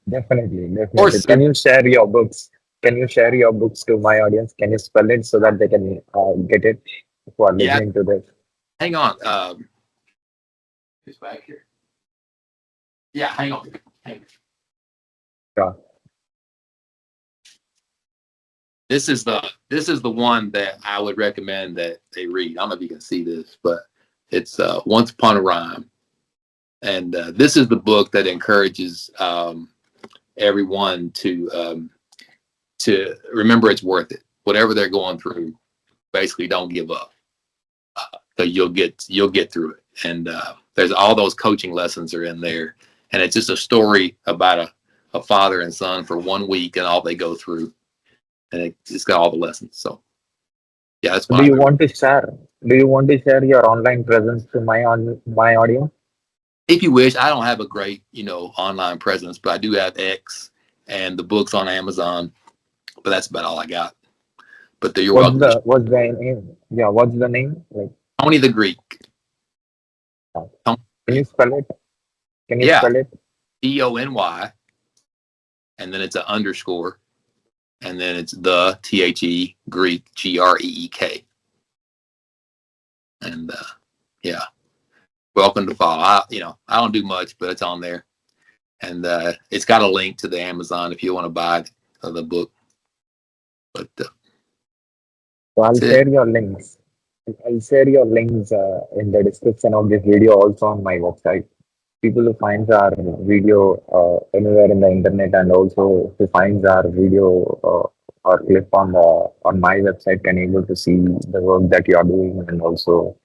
Definitely. Or Can you share your books? Can you share your books to my audience? Can you spell it so that they can get it who are Yeah. listening to this? Hang on. Who's back here? Yeah, hang on. Sure. This is the one that I would recommend that they read. I don't know if you can see this, but it's Once Upon a Rhyme. And this is the book that encourages everyone to remember it's worth it. Whatever they're going through, basically don't give up. So you'll get through it. And there's all those coaching lessons are in there. And it's just a story about a father and son for 1 week and all they go through. And it's got all the lessons. So yeah, that's Do you want to share? Do you want to share your online presence to my audience? If you wish. I don't have a great, online presence, but I do have X and the books on Amazon. But that's about all I got. But you're welcome. What's the name? Yeah, what's the name? Like Tony the Greek. Can you spell it? Yeah. Spell it? TONY, and then it's an underscore, and then it's the THE Greek GREEK. And yeah, welcome to follow. I don't do much, but it's on there, and it's got a link to the Amazon if you want to buy the book. But so I'll share your links. I'll share your links in the description of this video, also on my website. People who finds our video anywhere in the internet, and also who finds our video or clip on my website, can able to see the work that you are doing, and also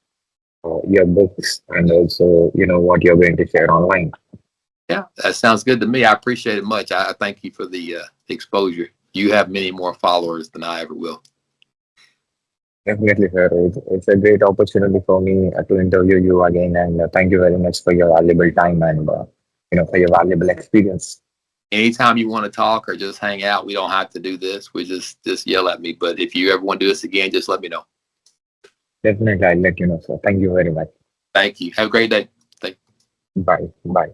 your books, and also what you're going to share online. Yeah, that sounds good to me. I appreciate it much. I thank you for the exposure. You have many more followers than I ever will. Definitely, sir. It's a great opportunity for me to interview you again, and thank you very much for your valuable time and for your valuable experience. Anytime you want to talk or just hang out, we don't have to do this. We just yell at me. But if you ever want to do this again, just let me know. Definitely, I'll let you know, sir. Thank you very much. Thank you. Have a great day. Bye. Bye.